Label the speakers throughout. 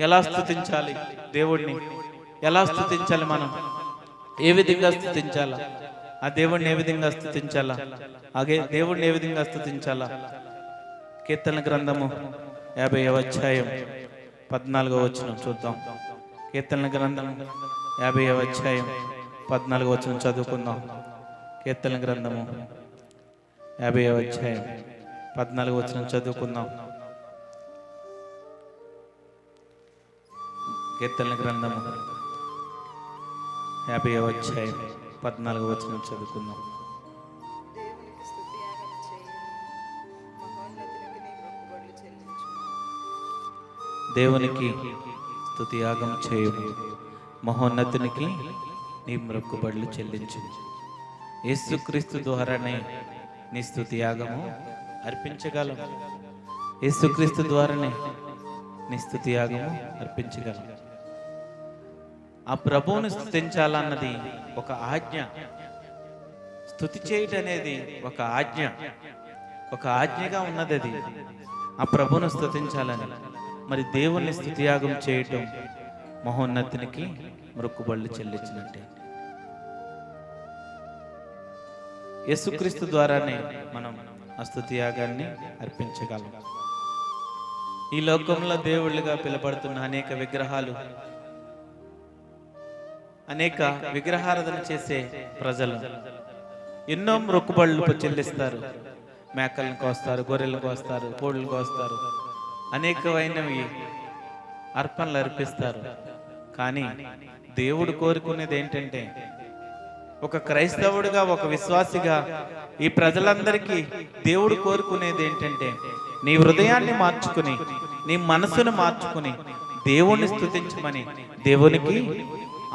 Speaker 1: ఎలా స్తుతించాలి దేవుడిని, ఎలా స్తుతించాలి, మనం ఏ విధంగా స్తుతించాలా, ఆ దేవుడిని ఏ విధంగా స్తుతించాలా, అదే దేవుడిని ఏ విధంగా స్తుతించాలా. కీర్తన గ్రంథము 50వ అధ్యాయం 14వ వచనం చూద్దాం. కీర్తన గ్రంథం 50వ అధ్యాయం 14వ వచనం చదువుకుందాం. కీర్తన గ్రంథము 50వ అధ్యాయం 14వ వచనం చదువుకుందాం. కీర్తన గ్రంథము 50వ అధ్యాయం 14వ వచనం చదువుకుందాం. దేవునికి స్తుతి యాగం చేయుము, మహోన్నతునికి నీ మొక్కుబడులు చెల్లించు. యేసుక్రీస్తు ద్వారానే నీ స్తుతి యాగము అర్పించగలం. యేసుక్రీస్తు ద్వారానే నీ స్తుతి యాగము అర్పించగలం. ఆ ప్రభువుని స్తుతించాలన్నది ఒక ఆజ్ఞ. స్తుతి చేయటం అనేది ఒక ఆజ్ఞ, ఒక ఆజ్ఞగా ఉన్నది. అది ఆ ప్రభువును స్తుతించాలని. మరి దేవుణ్ణి స్తుతియాగం చేయటం మహోన్నతునికి మొక్కుబడులు చెల్లించినట్టే. యేసుక్రీస్తు ద్వారానే మనం ఆ స్తుతియాగాన్ని అర్పించగలం. ఈ లోకంలో దేవుళ్ళుగా పిలబడుతున్న అనేక విగ్రహాలు, అనేక విగ్రహారాధన చేసే ప్రజలు ఎన్నో మొక్కుబడులు చెల్లిస్తారు. మేకలను కోస్తారు, గొర్రెలను కోస్తారు, కోళ్ళను కోస్తారు, అనేకమైనవి అర్పణలు అర్పిస్తారు. కానీ దేవుడు కోరుకునేది ఏంటంటే, ఒక క్రైస్తవుడిగా, ఒక విశ్వాసిగా ఈ ప్రజలందరికీ దేవుడు కోరుకునేది ఏంటంటే, నీ హృదయాన్ని మార్చుకుని, నీ మనసును మార్చుకుని దేవుణ్ణి స్తుతించమని, దేవునికి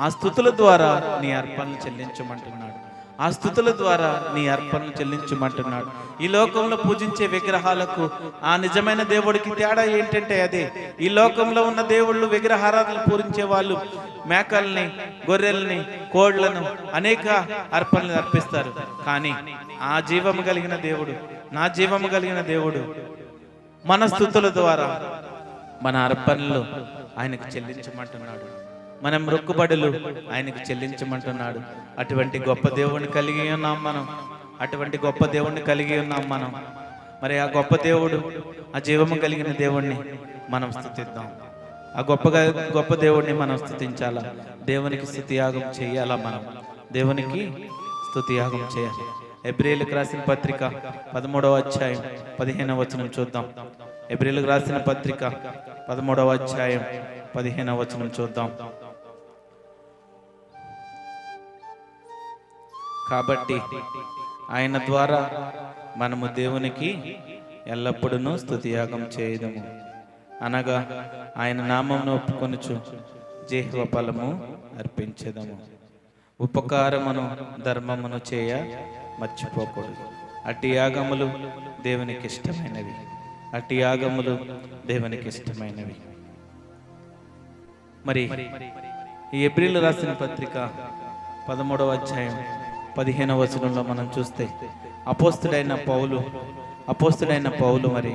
Speaker 1: ఆ స్తుతుల ద్వారా నీ అర్పణలు చెల్లించమంటున్నాడు. ఆ స్తుతుల ద్వారా నీ అర్పణలు చెల్లించమంటున్నాడు. ఈ లోకంలో పూజించే విగ్రహాలకు ఆ నిజమైన దేవుడికి తేడా ఏంటంటే అదే. ఈ లోకంలో ఉన్న దేవుళ్ళు విగ్రహారాధనలు పూజించే వాళ్ళు మేకల్ని, గొర్రెల్ని, కోళ్లను అనేక అర్పణలు అర్పిస్తారు. కానీ ఆ జీవము కలిగిన దేవుడు, నా జీవము కలిగిన దేవుడు మన స్తుతుల ద్వారా మన అర్పణలు ఆయనకు చెల్లించమంటున్నాడు. మన మొక్కుబడులు ఆయనకు చెల్లించమంటున్నాడు. అటువంటి గొప్ప దేవుణ్ణి కలిగి ఉన్నాం మనం. అటువంటి గొప్ప దేవుణ్ణి కలిగి ఉన్నాం మనం. మరి ఆ గొప్ప దేవుడు, ఆ జీవము కలిగిన దేవుణ్ణి మనం స్తుతిద్దాం. ఆ గొప్ప దేవుణ్ణి మనం స్తుతించాలా. దేవునికి స్తుతియాగం చేయాలా. మనం దేవునికి స్తుతియాగం చేయాలి. హెబ్రీయులకు రాసిన పత్రిక 13వ అధ్యాయం 15వ వచనం చూద్దాం. హెబ్రీయులకు రాసిన పత్రిక 13వ అధ్యాయం 15వ వచనం చూద్దాం. కాబట్టి ఆయన ద్వారా మనము దేవునికి ఎల్లప్పుడూ స్తుతియాగం చేయదము, అనగా ఆయన నామమును ఒప్పుకొనుచు జీవ ఫలము అర్పించదము. ఉపకారమును ధర్మమును చేయ మర్చిపోకూడదు. అట్టి యాగములు దేవునికి ఇష్టమైనవి. అట్టి యాగములు దేవునికి ఇష్టమైనవి. మరి ఈ హెబ్రీయులకు రాసిన పత్రిక 13వ అధ్యాయం 15వ వచనంలో మనం చూస్తే అపోస్తుడైన పౌలు మరి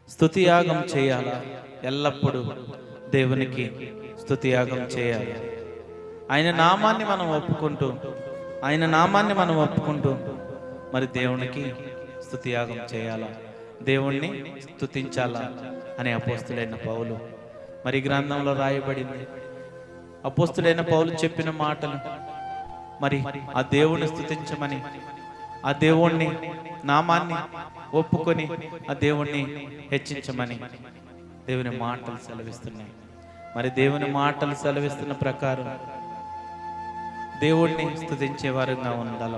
Speaker 1: స్తుతియాగం చేయాలా. ఎల్లప్పుడూ దేవునికి స్తుతియాగం చేయాలి. ఆయన నామాన్ని మనం ఒప్పుకుంటూ మరి దేవునికి స్తుతియాగం చేయాలా, దేవుణ్ణి స్తుతించాలా అనే అపోస్తుడైన పౌలు మరి గ్రంథంలో రాయబడింది. అపోస్తుడైన పౌలు చెప్పిన మాటలు మరి ఆ దేవుణ్ణి స్తుతించమని, ఆ దేవుణ్ణి నామాన్ని ఒప్పుకొని ఆ దేవుణ్ణి హెచ్చించమని దేవుని మాటలు సెలవిస్తున్నాయి. మరి దేవుని మాటలు సెలవిస్తున్న ప్రకారం దేవుణ్ణి స్తుతించే వారంగా ఉండాల.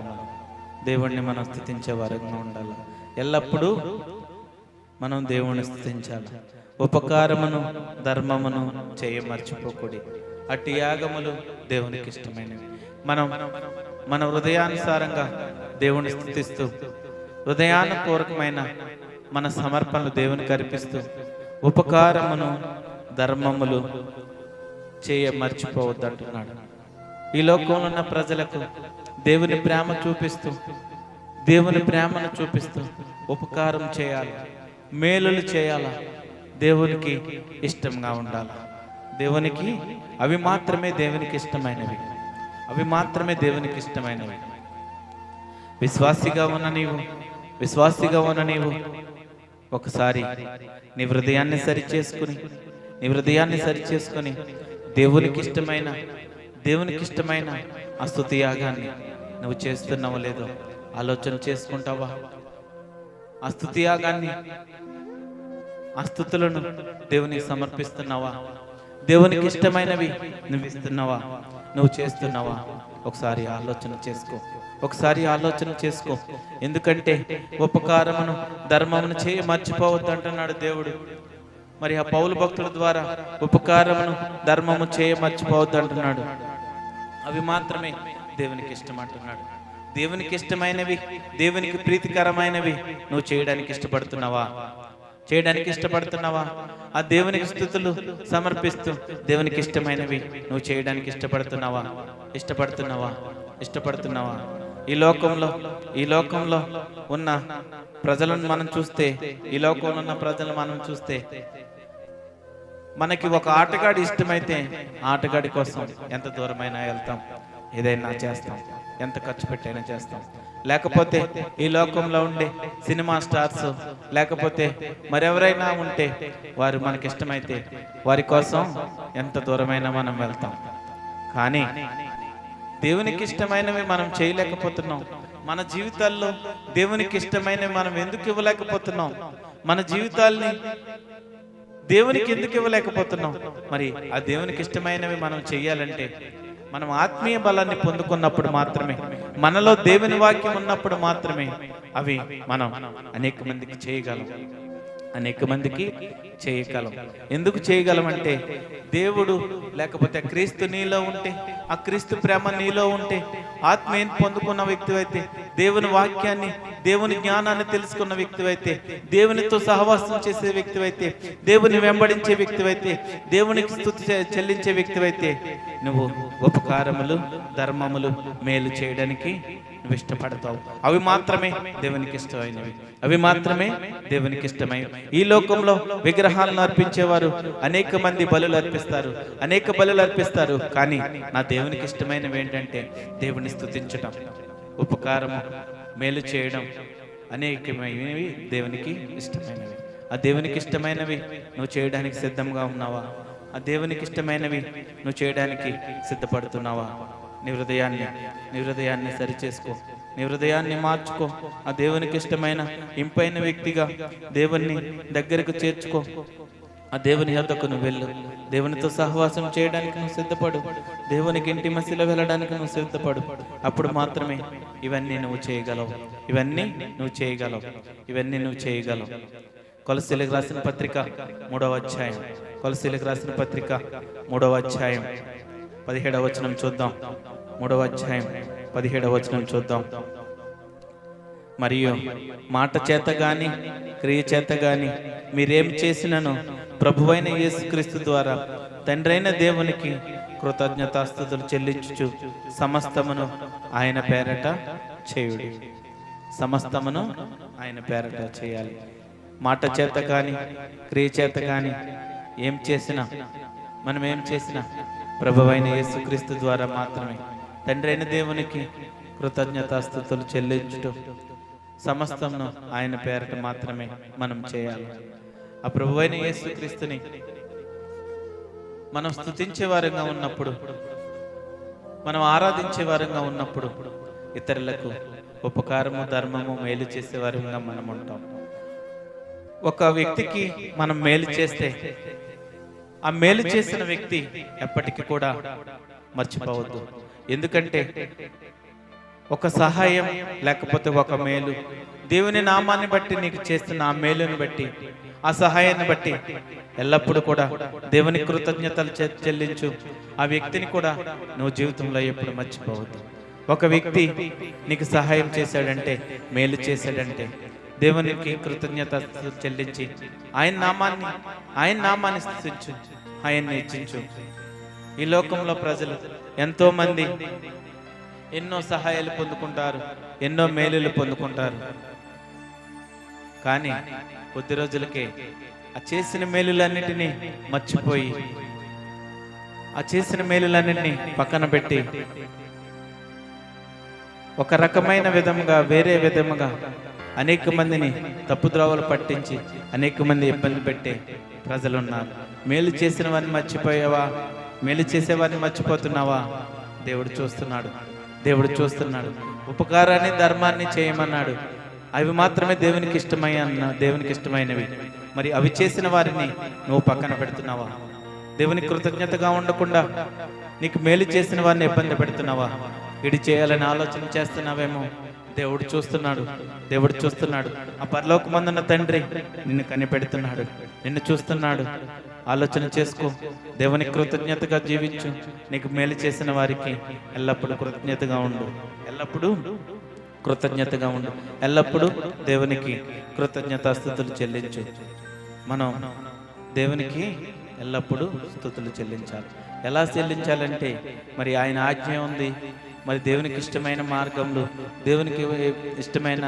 Speaker 1: దేవుణ్ణి మనం స్తుతించే వారంగా ఉండాలి. ఎల్లప్పుడూ మనం దేవుణ్ణి స్తుతించాలి. ఉపకారమును ధర్మమును చేయ మర్చిపోకూడదు. అట్టి యాగములు దేవునికి ఇష్టమైనవి. మనం మన హృదయానుసారంగా దేవుని స్తుతిస్తూ, హృదయానుపూర్వకమైన మన సమర్పణలు దేవునికి అర్పిస్తూ, ఉపకారమును ధర్మములు చేయ మర్చిపోవద్దు అంటున్నాడు. ఈ లోకంలో ఉన్న ప్రజలకు దేవుని ప్రేమను చూపిస్తూ ఉపకారం చేయాలి, మేలులు చేయాలా, దేవునికి ఇష్టంగా ఉండాలి. దేవునికి అవి మాత్రమే దేవునికి ఇష్టమైనవి. అవి మాత్రమే దేవునికి ఇష్టమైనవి. విశ్వాసిగా ఉన్న నీవు ఒకసారి నీ హృదయాన్ని సరిచేసుకుని దేవునికి ఇష్టమైన ఆ స్తుతి యాగాన్ని నువ్వు చేస్తున్నావో లేదో ఆలోచన చేసుకుంటావా? ఆ స్తుతి యాగాన్ని, ఆ స్తుతులను దేవునికి సమర్పిస్తున్నావా? దేవునికి ఇష్టమైనవి నువ్వు ఇస్తున్నావా? నువ్వు చేస్తున్నావా? ఒకసారి ఆలోచన చేసుకో. ఎందుకంటే ఉపకారమును ధర్మమును చేయ మర్చిపోవద్దు అంటున్నాడు దేవుడు. మరి ఆ పౌలు భక్తుల ద్వారా ఉపకారమును ధర్మము చేయ మర్చిపోవద్దు అంటున్నాడు. అవి మాత్రమే దేవునికి ఇష్టం అంటున్నాడు. దేవునికి ఇష్టమైనవి, దేవునికి ప్రీతికరమైనవి నువ్వు చేయడానికి ఇష్టపడుతున్నావా? ఆ దేవునికి స్తుతులు సమర్పిస్తూ దేవునికి ఇష్టమైనవి నువ్వు చేయడానికి ఇష్టపడుతున్నావా? ఈ లోకంలో ఉన్న ప్రజలను మనం చూస్తే మనకి ఒక ఆటగాడి ఇష్టమైతే ఆటగాడి కోసం ఎంత దూరమైనా వెళ్తాం, ఏదైనా చేస్తాం, ఎంత ఖర్చు పెట్టైనా చేస్తాం. లేకపోతే ఈ లోకంలో ఉండే సినిమా స్టార్స్ లేకపోతే మరెవరైనా ఉంటే వారు మనకిష్టమైతే వారి కోసం ఎంత దూరమైనా మనం వెళ్తాం. కానీ దేవునికి ఇష్టమైనవి మనం చేయలేకపోతున్నాం. మన జీవితాల్లో దేవునికి ఇష్టమైనవి మనం ఎందుకు ఇవ్వలేకపోతున్నాం? మన జీవితాల్ని దేవునికి ఎందుకు ఇవ్వలేకపోతున్నాం? మరి ఆ దేవునికి ఇష్టమైనవి మనం చెయ్యాలంటే మనం ఆత్మీయ బలాన్ని పొందుకున్నప్పుడు మాత్రమే, మనలో దేవుని వాక్యం ఉన్నప్పుడు మాత్రమే అవి మనం అనేక మందికి చేయగలం. ఎందుకు చేయగలం అంటే దేవుడు లేకపోతే క్రీస్తు నీలో ఉంటే, ఆ క్రీస్తు ప్రేమ నీలో ఉంటే, ఆత్మీయని పొందుకున్న వ్యక్తివైతే, దేవుని వాక్యాన్ని దేవుని జ్ఞానాన్ని తెలుసుకున్న వ్యక్తివైతే, దేవునితో సహవాసం చేసే వ్యక్తివైతే, దేవుని వెంబడించే వ్యక్తివైతే, దేవునికి స్తుతి చెల్లించే వ్యక్తివైతే నువ్వు ఉపకారములు ధర్మములు మేలు చేయడానికి నువ్వు ఇష్టపడతావు. అవి మాత్రమే దేవునికి ఇష్టమైనవి. ఈ లోకంలో విగ్రహాలను అర్పించేవారు అనేక మంది బలులు అర్పిస్తారు. కానీ నా దేవునికి ఇష్టమైనవి ఏంటంటే దేవుని స్తుతించడం, ఉపకారము మేలు చేయడం అనేకమైనవి దేవునికి ఇష్టమైనవి. ఆ దేవునికి ఇష్టమైనవి నువ్వు చేయడానికి సిద్ధంగా ఉన్నావా? ఆ దేవునికి ఇష్టమైనవి నువ్వు చేయడానికి సిద్ధపడుతున్నావా? నీ హృదయాన్ని సరిచేసుకో, నీ హృదయాన్ని మార్చుకో. ఆ దేవునికి ఇష్టమైన ఇంపైన వ్యక్తిగా దేవుని దగ్గరకు చేర్చుకో. ఆ దేవుని యొద్దకు నువ్వు వెళ్ళు. దేవునితో సహవాసం చేయడానికి నువ్వు సిద్ధపడు. దేవునికి ఇంటిమసిలో వెళ్ళడానికి నువ్వు సిద్ధపడు. అప్పుడు మాత్రమే ఇవన్నీ నువ్వు చేయగలవు. కొలస్సీలకు రాసిన పత్రిక 3వ అధ్యాయం 17వ వచనం చూద్దాం. 3వ అధ్యాయం 17వ వచనం చూద్దాం. మరియు మాట చేత గాని క్రియ చేత గాని మీరేం చేసినను ప్రభువైన యేసుక్రీస్తు ద్వారా తండ్రైన దేవునికి కృతజ్ఞతాస్తుతులు చెల్లించుచు సమస్తమును ఆయన పేరట చేయాలి. మాట చేత కానీ క్రియ చేత కానీ మనం ఏం చేసినా ప్రభువైన యేసుక్రీస్తు ద్వారా మాత్రమే తండ్రైన దేవునికి కృతజ్ఞతాస్తుతులు చెల్లించుటూ సమస్తమును ఆయన పేరట మాత్రమే మనం చేయాలి. ఆ ప్రభువైన యేసుక్రీస్తుని మనం స్తుతించే వారంగా ఉన్నప్పుడు, మనం ఆరాధించే వారంగా ఉన్నప్పుడు ఇతరులకు ఉపకారము ధర్మము మేలు చేసే వారంగా మనం ఉంటాం. ఒక వ్యక్తికి మనం మేలు చేస్తే ఆ మేలు చేసిన వ్యక్తి ఎప్పటికీ కూడా మర్చిపోవద్దు. ఎందుకంటే ఒక సహాయం లేకపోతే ఒక మేలు దేవుని నామాన్ని బట్టి నీకు చేస్తున్న ఆ మేలుని బట్టి, ఆ సహాయాన్ని బట్టి ఎల్లప్పుడూ కూడా దేవుని కృతజ్ఞతలు చెల్లించు. ఆ వ్యక్తిని కూడా నువ్వు జీవితంలో ఎప్పుడు మర్చిపోవద్దు. ఒక వ్యక్తి నీకు సహాయం చేశాడంటే, మేలు చేశాడంటే దేవునికి కృతజ్ఞత చెల్లించి ఆయన నామాన్ని స్తుతించు, ఆయన్ని హెచ్చించు. ఈ లోకంలో ప్రజలు ఎంతో మంది ఎన్నో సహాయాలు పొందుకుంటారు, ఎన్నో మేలులు పొందుకుంటారు. కానీ కొద్ది రోజులకే ఆ చేసిన మేలులన్నిటినీ మర్చిపోయి, ఆ చేసిన మేలులన్నిటినీ పక్కన పెట్టి ఒక రకమైన విధముగా, వేరే విధముగా అనేక మందిని తప్పుద్రోవలు పట్టించి అనేక మంది ఇబ్బంది పెట్టే ప్రజలున్నారు. మేలు చేసిన వారిని మర్చిపోయావా? మేలు చేసేవారిని మర్చిపోతున్నావా? దేవుడు చూస్తున్నాడు. దేవుడు చూస్తున్నాడు. ఉపకారాన్ని, ధర్మాన్ని చేయమన్నాడు. అవి మాత్రమే దేవునికి ఇష్టమైనవి. మరి అవి చేసిన వారిని నువ్వు పక్కన పెడుతున్నావా? దేవునికి కృతజ్ఞతగా ఉండకుండా నీకు మేలు చేసిన వారిని ఇబ్బంది పెడుతున్నావా? ఇది చేయాలని ఆలోచన చేస్తున్నావేమో. దేవుడు చూస్తున్నాడు. దేవుడు చూస్తున్నాడు. ఆ పరలోకమందున్న తండ్రి నిన్ను కనిపెడుతున్నాడు, నిన్ను చూస్తున్నాడు. ఆలోచన చేసుకో. దేవునికి కృతజ్ఞతగా జీవించు. నీకు మేలు చేసిన వారికి ఎల్లప్పుడూ కృతజ్ఞతగా ఉండు. ఎల్లప్పుడూ కృతజ్ఞతగా ఉండు. ఎల్లప్పుడూ దేవునికి కృతజ్ఞతాస్తుతులు చెల్లించు. మనం దేవునికి ఎల్లప్పుడూ స్తుతులు చెల్లించాలి. ఎలా చెల్లించాలంటే మరి ఆయన ఆజ్ఞ ఉంది. మరి దేవునికి ఇష్టమైన మార్గంలో, దేవునికి ఇష్టమైన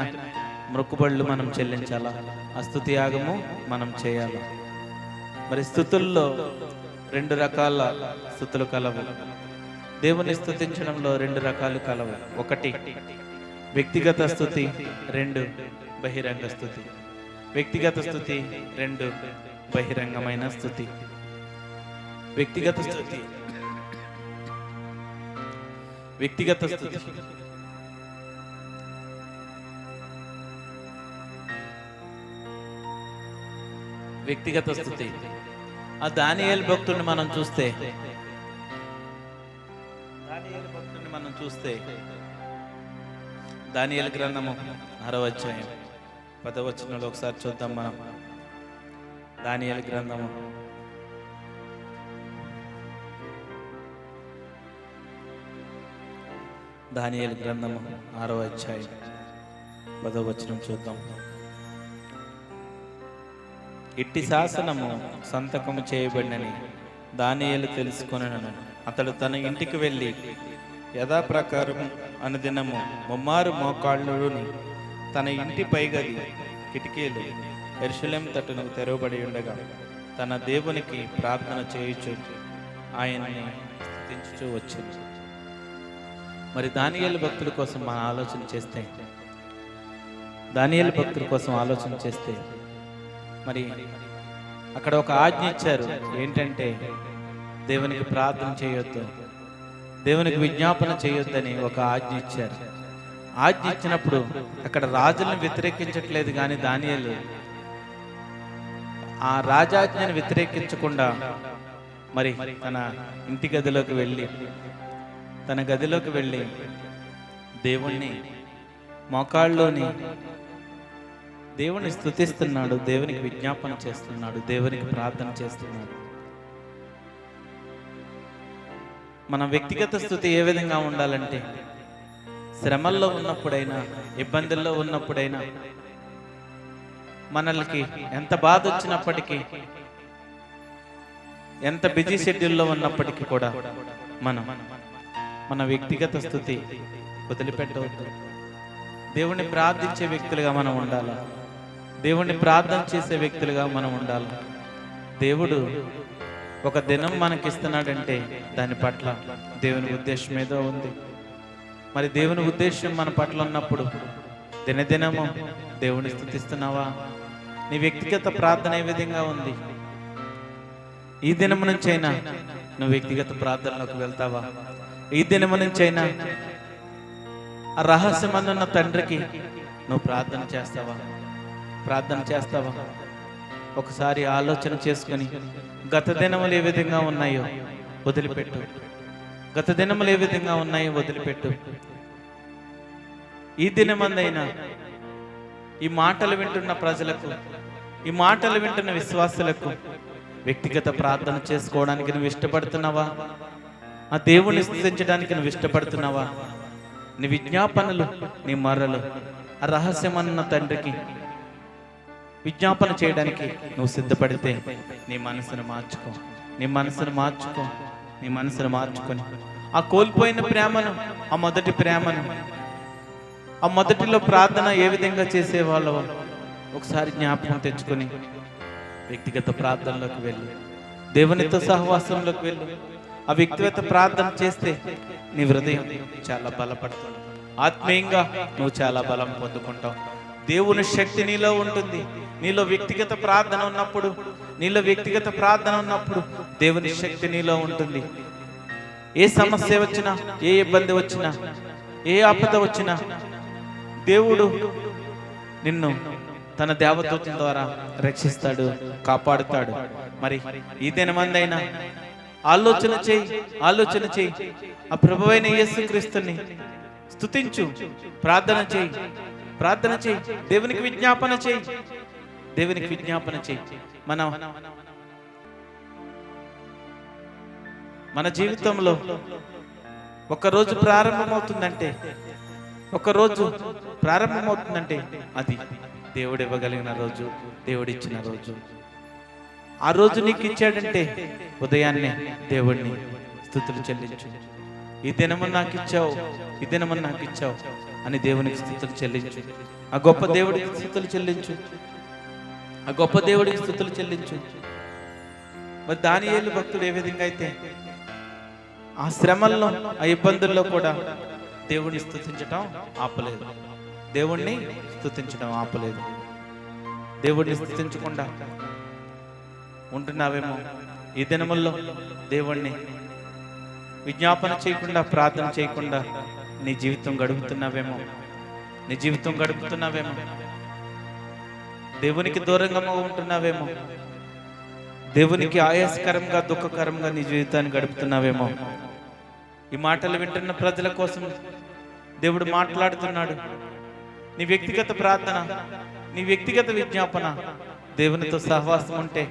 Speaker 1: మొక్కుబడులు మనం చెల్లించాలా. ఆ స్తుతి యాగము మనం చేయాలి. మరి స్తుతుల్లో 2 రకాల స్తుతులు కలవు. దేవుని స్తుతించడంలో 2 రకాలు కలవు. 1 వ్యక్తిగత స్తుతి, 2 బహిరంగ స్తుతి. వ్యక్తిగత స్తుతి, 2 బహిరంగమైన స్తుతి. వ్యక్తిగత స్తుతి, వ్యక్తిగత స్తుతి. వ్యక్తిగత స్థుతి. ఆ దానియేలు భక్తుడిని మనం చూస్తే, దానియేలు గ్రంథము 6వ అధ్యాయం 10వ వచనంలో ఒకసారి చూద్దాం మనం. దానియేలు గ్రంథము 6వ అధ్యాయం 10వ వచనం చూద్దాం. ఇట్టి శాసనము సంతకము చేయబడినని దానియేలు తెలుసుకొనెను. అతడు తన ఇంటికి వెళ్ళి యథాప్రకారం అనుదినము ముమ్మారు మోకాళ్ళుని తన ఇంటి పైగది కిటికీలు యెరూషలేము తట్టునకు తెరవబడి ఉండగా తన దేవునికి ప్రార్థన చేయుచు ఆయన్ని స్తుతించుచూ వచ్చింది. మరి దానియేలు భక్తుల కోసం మనం ఆలోచన చేస్తే మరి అక్కడ ఒక ఆజ్ఞ ఇచ్చారు. ఏంటంటే దేవునికి ప్రార్థన చేయొద్దు, దేవునికి విజ్ఞాపన చేయొద్దని ఒక ఆజ్ఞ ఇచ్చారు. ఆజ్ఞ ఇచ్చినప్పుడు అక్కడ రాజులను వ్యతిరేకించట్లేదు, కానీ దానియేలు ఆ రాజాజ్ఞను వ్యతిరేకించకుండా మరి తన ఇంటి గదిలోకి వెళ్ళి దేవుణ్ణి మోకాళ్ళలోని దేవుని స్తుతిస్తున్నాడు, దేవునికి విజ్ఞాపన చేస్తున్నాడు, దేవునికి ప్రార్థన చేస్తున్నాడు. మన వ్యక్తిగత స్థుతి ఏ విధంగా ఉండాలంటే, శ్రమల్లో ఉన్నప్పుడైనా, ఇబ్బందుల్లో ఉన్నప్పుడైనా, మనల్కి ఎంత బాధ వచ్చినప్పటికీ, ఎంత బిజీ షెడ్యూల్లో ఉన్నప్పటికీ కూడా మన వ్యక్తిగత స్థుతి వదిలిపెట్టవద్దు. దేవుణ్ణి ప్రార్థించే వ్యక్తులుగా మనం ఉండాలి. దేవుణ్ణి ప్రార్థన చేసే వ్యక్తులుగా మనం ఉండాలి. దేవుడు ఒక దినం మనకిస్తున్నాడంటే దాని పట్ల దేవుని ఉద్దేశం ఏదో ఉంది. మరి దేవుని ఉద్దేశం మన పట్ల ఉన్నప్పుడు దినదినము దేవుని స్తుతిస్తున్నావా? నీ వ్యక్తిగత ప్రార్థన ఏ విధంగా ఉంది? ఈ దినము నుంచైనా నువ్వు వ్యక్తిగత ప్రార్థనలోకి వెళ్తావా? ఈ దినము నుంచైనా ఆ రహస్యమందున్న తండ్రికి నువ్వు ప్రార్థన చేస్తావా? ఒకసారి ఆలోచన చేసుకుని గత దినములు ఏ విధంగా ఉన్నాయో వదిలిపెట్టు. ఈ దినమందైనా ఈ మాటలు వింటున్న ప్రజలకు, ఈ మాటలు వింటున్న విశ్వాసులకు వ్యక్తిగత ప్రార్థన చేసుకోవడానికి నువ్వు ఇష్టపడుతున్నావా? ఆ దేవుణ్ణి స్తుతించడానికి నువ్వు ఇష్టపడుతున్నావా? నీ విజ్ఞాపనలు, నీ మరలు ఆ రహస్యమన్న తండ్రికి విజ్ఞాపన చేయడానికి నువ్వు సిద్ధపడితే నీ మనసును మార్చుకొని ఆ కోల్పోయిన ప్రేమను, ఆ మొదటి ప్రేమను, ఆ మొదటిలో ప్రార్థన ఏ విధంగా చేసేవాళ్ళో ఒకసారి జ్ఞాపకం తెచ్చుకొని వ్యక్తిగత ప్రార్థనలోకి వెళ్ళు, దేవునితో సహవాసంలోకి వెళ్ళు. ఆ వ్యక్తిగత ప్రార్థన చేస్తే నీ హృదయం చాలా బలపడుతుంది. ఆత్మీయంగా నువ్వు చాలా బలం పొందుకుంటావు. దేవుని శక్తి నీలో ఉంటుంది. నీలో వ్యక్తిగత ప్రార్థన ఉన్నప్పుడు, దేవుని శక్తి నీలో ఉంటుంది. ఏ సమస్య వచ్చినా, ఏ ఇబ్బంది వచ్చినా, ఏ ఆపద వచ్చినా దేవుడు నిన్ను తన దేవదూతల ద్వారా రక్షిస్తాడు, కాపాడుతాడు. మరి ఈ దినమందైనా ఆలోచన చేయి. ఆ ప్రభువైన యేసుక్రీస్తుని స్తుతించు, ప్రార్థన చేయి, దేవునికి విజ్ఞాపన చేయి. మన జీవితంలో ఒకరోజు ప్రారంభమవుతుందంటే అది దేవుడు ఇవ్వగలిగిన రోజు, దేవుడిచ్చిన రోజు. ఆ రోజు నీకు ఇచ్చాడంటే ఉదయాన్నే దేవుడిని స్తుతులు చెల్లించు. ఈ దినము నాకు ఇచ్చావు అని దేవునికి స్తుతులు చెల్లించు. ఆ గొప్ప దేవుడికి స్తుతులు చెల్లించు. మరి దానియేలు భక్తుడు ఏ విధంగా అయితే ఆ శ్రమల్లో, ఆ ఇబ్బందుల్లో కూడా దేవుణ్ణి స్తుతించడం ఆపలేదు. దేవుణ్ణి స్తుతించకుండా ఉంటున్నావేమో. ఈ దినముల్లో దేవుణ్ణి విజ్ఞాపన చేయకుండా, ప్రార్థన చేయకుండా నీ జీవితం గడుపుతున్నావేమో. దేవునికి దూరంగా ఉంటున్నావేమో. దేవునికి ఆయాసకరంగా, దుఃఖకరంగా నీ జీవితాన్ని గడుపుతున్నావేమో. ఈ మాటలు వింటున్న ప్రజల కోసం దేవుడు మాట్లాడుతున్నాడు. నీ వ్యక్తిగత ప్రార్థన, నీ వ్యక్తిగత విజ్ఞాపన, దేవునితో సహవాసం ఉంటే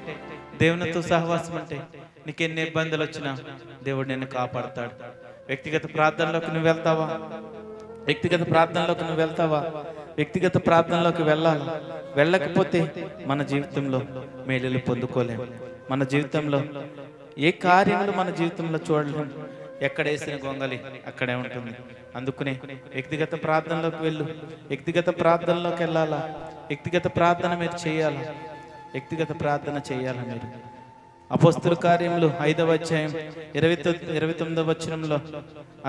Speaker 1: నీకు ఎన్ని ఇబ్బందులు వచ్చినా దేవుడు నిన్ను కాపాడుతాడు. వ్యక్తిగత ప్రార్థనలోకి నువ్వు వెళ్తావా? వెళ్ళకపోతే మన జీవితంలో మేలులు పొందుకోలేము. మన జీవితంలో ఏ కార్యములు మన జీవితంలో చూడలేము. ఎక్కడ వేసిన గొంగలి అక్కడే ఉంటుంది. అందుకనే వ్యక్తిగత ప్రార్థనలోకి వెళ్ళు. వ్యక్తిగత ప్రార్థన మీరు చేయాలా? వ్యక్తిగత ప్రార్థన చేయాలా మీరు? అపోస్తుల కార్యములు 5వ అధ్యాయం 29వ వచనంలో,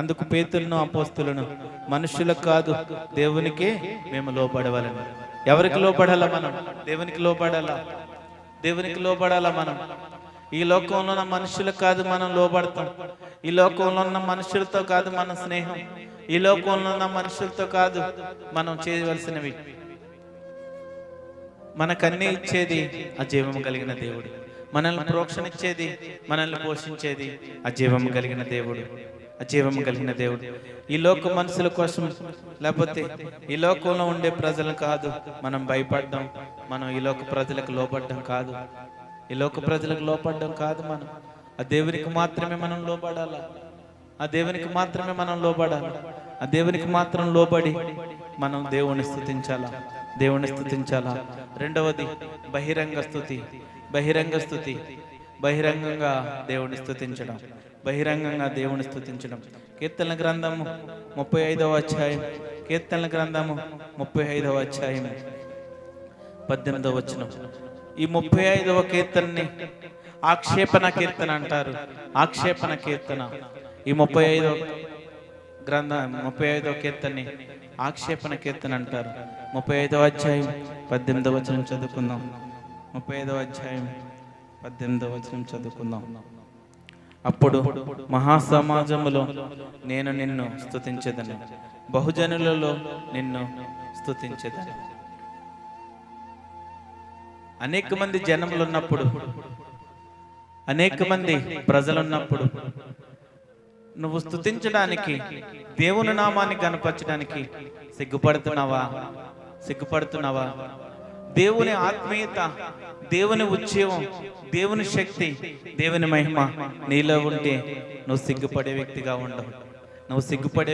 Speaker 1: అందుకు పేతురును అపోస్తులను, మనుషులకు కాదు దేవునికే మేము లోబడవాలని. ఎవరికి లోబడాలా మనం? దేవునికి లోబడాలా మనం. ఈ లోకంలో ఉన్న మనుషులకు కాదు మనం లోబడతాం. ఈ లోకంలో ఉన్న మనుషులతో కాదు మన స్నేహం. ఈ లోకంలో ఉన్న మనుషులతో కాదు మనం చేయవలసినవి. మనకన్నీ ఇచ్చేది ఆ జీవము కలిగిన దేవుడు. మనల్ని ప్రోక్షణ ఇచ్చేది, మనల్ని పోషించేది ఆ జీవము కలిగిన దేవుడు. ఈ లోక మనుషుల కోసం, లేకపోతే ఈ లోకంలో ఉండే ప్రజలు కాదు మనం భయపడ్డం. మనం ఈ లోక ప్రజలకు లోపడ్డం కాదు. మనం ఆ దేవునికి మాత్రమే మనం లోబడాలి. ఆ దేవునికి మాత్రం లోబడి మనం దేవుని స్తుతించాలా. రెండవది బహిరంగ స్థుతి. బహిరంగంగా దేవుని స్తుతించడం. కీర్తనల గ్రంథము 35వ అధ్యాయం 18వ వచనం. ఈ 35వ కీర్తనని ఆక్షేపణ కీర్తన అంటారు. ఈ 35వ కీర్తనని ఆక్షేపణ కీర్తన అంటారు. 35వ అధ్యాయం 18వ వచనం చదువుకుందాం. 35వ అధ్యాయం 18వ వచనం చదువుకుందాం. అప్పుడు మహాసమాజములో నేను నిన్ను స్తుతించెదను, బహుజనులలో నిన్ను స్తుతించెదను. అనేక మంది జనములు ఉన్నప్పుడు, అనేక మంది ప్రజలున్నప్పుడు నువ్వు స్తుతించడానికి, దేవుని నామాన్ని కనపరచడానికి సిగ్గుపడుతున్నావా? దేవుని ఆత్మీయత, దేవుని ఉద్యమం, దేవుని శక్తి, దేవుని మహిమ నీలో ఉంటే నువ్వు సిగ్గుపడే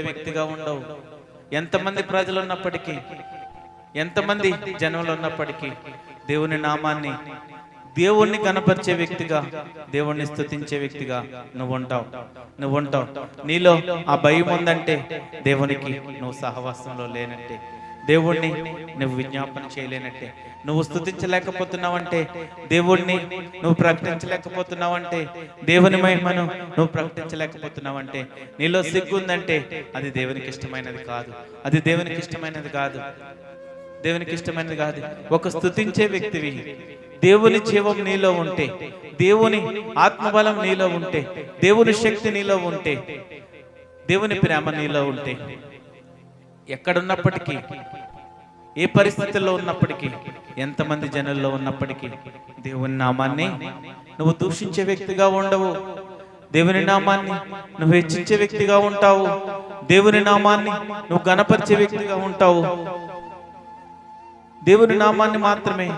Speaker 1: వ్యక్తిగా ఉండవు. ఎంతమంది ప్రజలు ఉన్నప్పటికీ, ఎంతమంది జనములు ఉన్నప్పటికీ దేవుని నామాన్ని, దేవుణ్ణి కనపరిచే వ్యక్తిగా, దేవుణ్ణి స్తుతించే వ్యక్తిగా నువ్వు ఉంటావు. నీలో ఆ భయం ఉందంటే దేవునికి నువ్వు సహవాసంలో లేనట్టే. దేవుణ్ణి నువ్వు విజ్ఞాపన చేయలేనట్టే. నువ్వు స్తుతించలేకపోతున్నావంటే, దేవుణ్ణి నువ్వు ప్రకటించలేకపోతున్నావంటే, దేవుని మహిమను నువ్వు ప్రకటించలేకపోతున్నావంటే, నీలో సిగ్గుందంటే అది దేవునికి ఇష్టమైనది కాదు. అది దేవునికి ఇష్టమైనది కాదు. దేవునికి ఇష్టమైనది కాదు. ఒక స్తుతించే వ్యక్తివి, దేవుని జీవం నీలో ఉంటే, దేవుని ఆత్మబలం నీలో ఉంటే, దేవుని శక్తి నీలో ఉంటే, దేవుని ప్రేమ నీలో ఉంటే, ఎక్కడున్నప్పటికీ, ఏ పరిస్థితుల్లో ఉన్నప్పటికీ, ఎంతమంది జనుల్లో ఉన్నప్పటికీ దేవుని నామాన్ని నువ్వు దూషించే వ్యక్తిగా ఉండవు. దేవుని నామాన్ని నువ్వు హెచ్చించే వ్యక్తిగా ఉంటావు. దేవుని నామాన్ని నువ్వు ఘనపరిచే వ్యక్తిగా ఉంటావు. దేవుని నామాన్ని మాత్రమే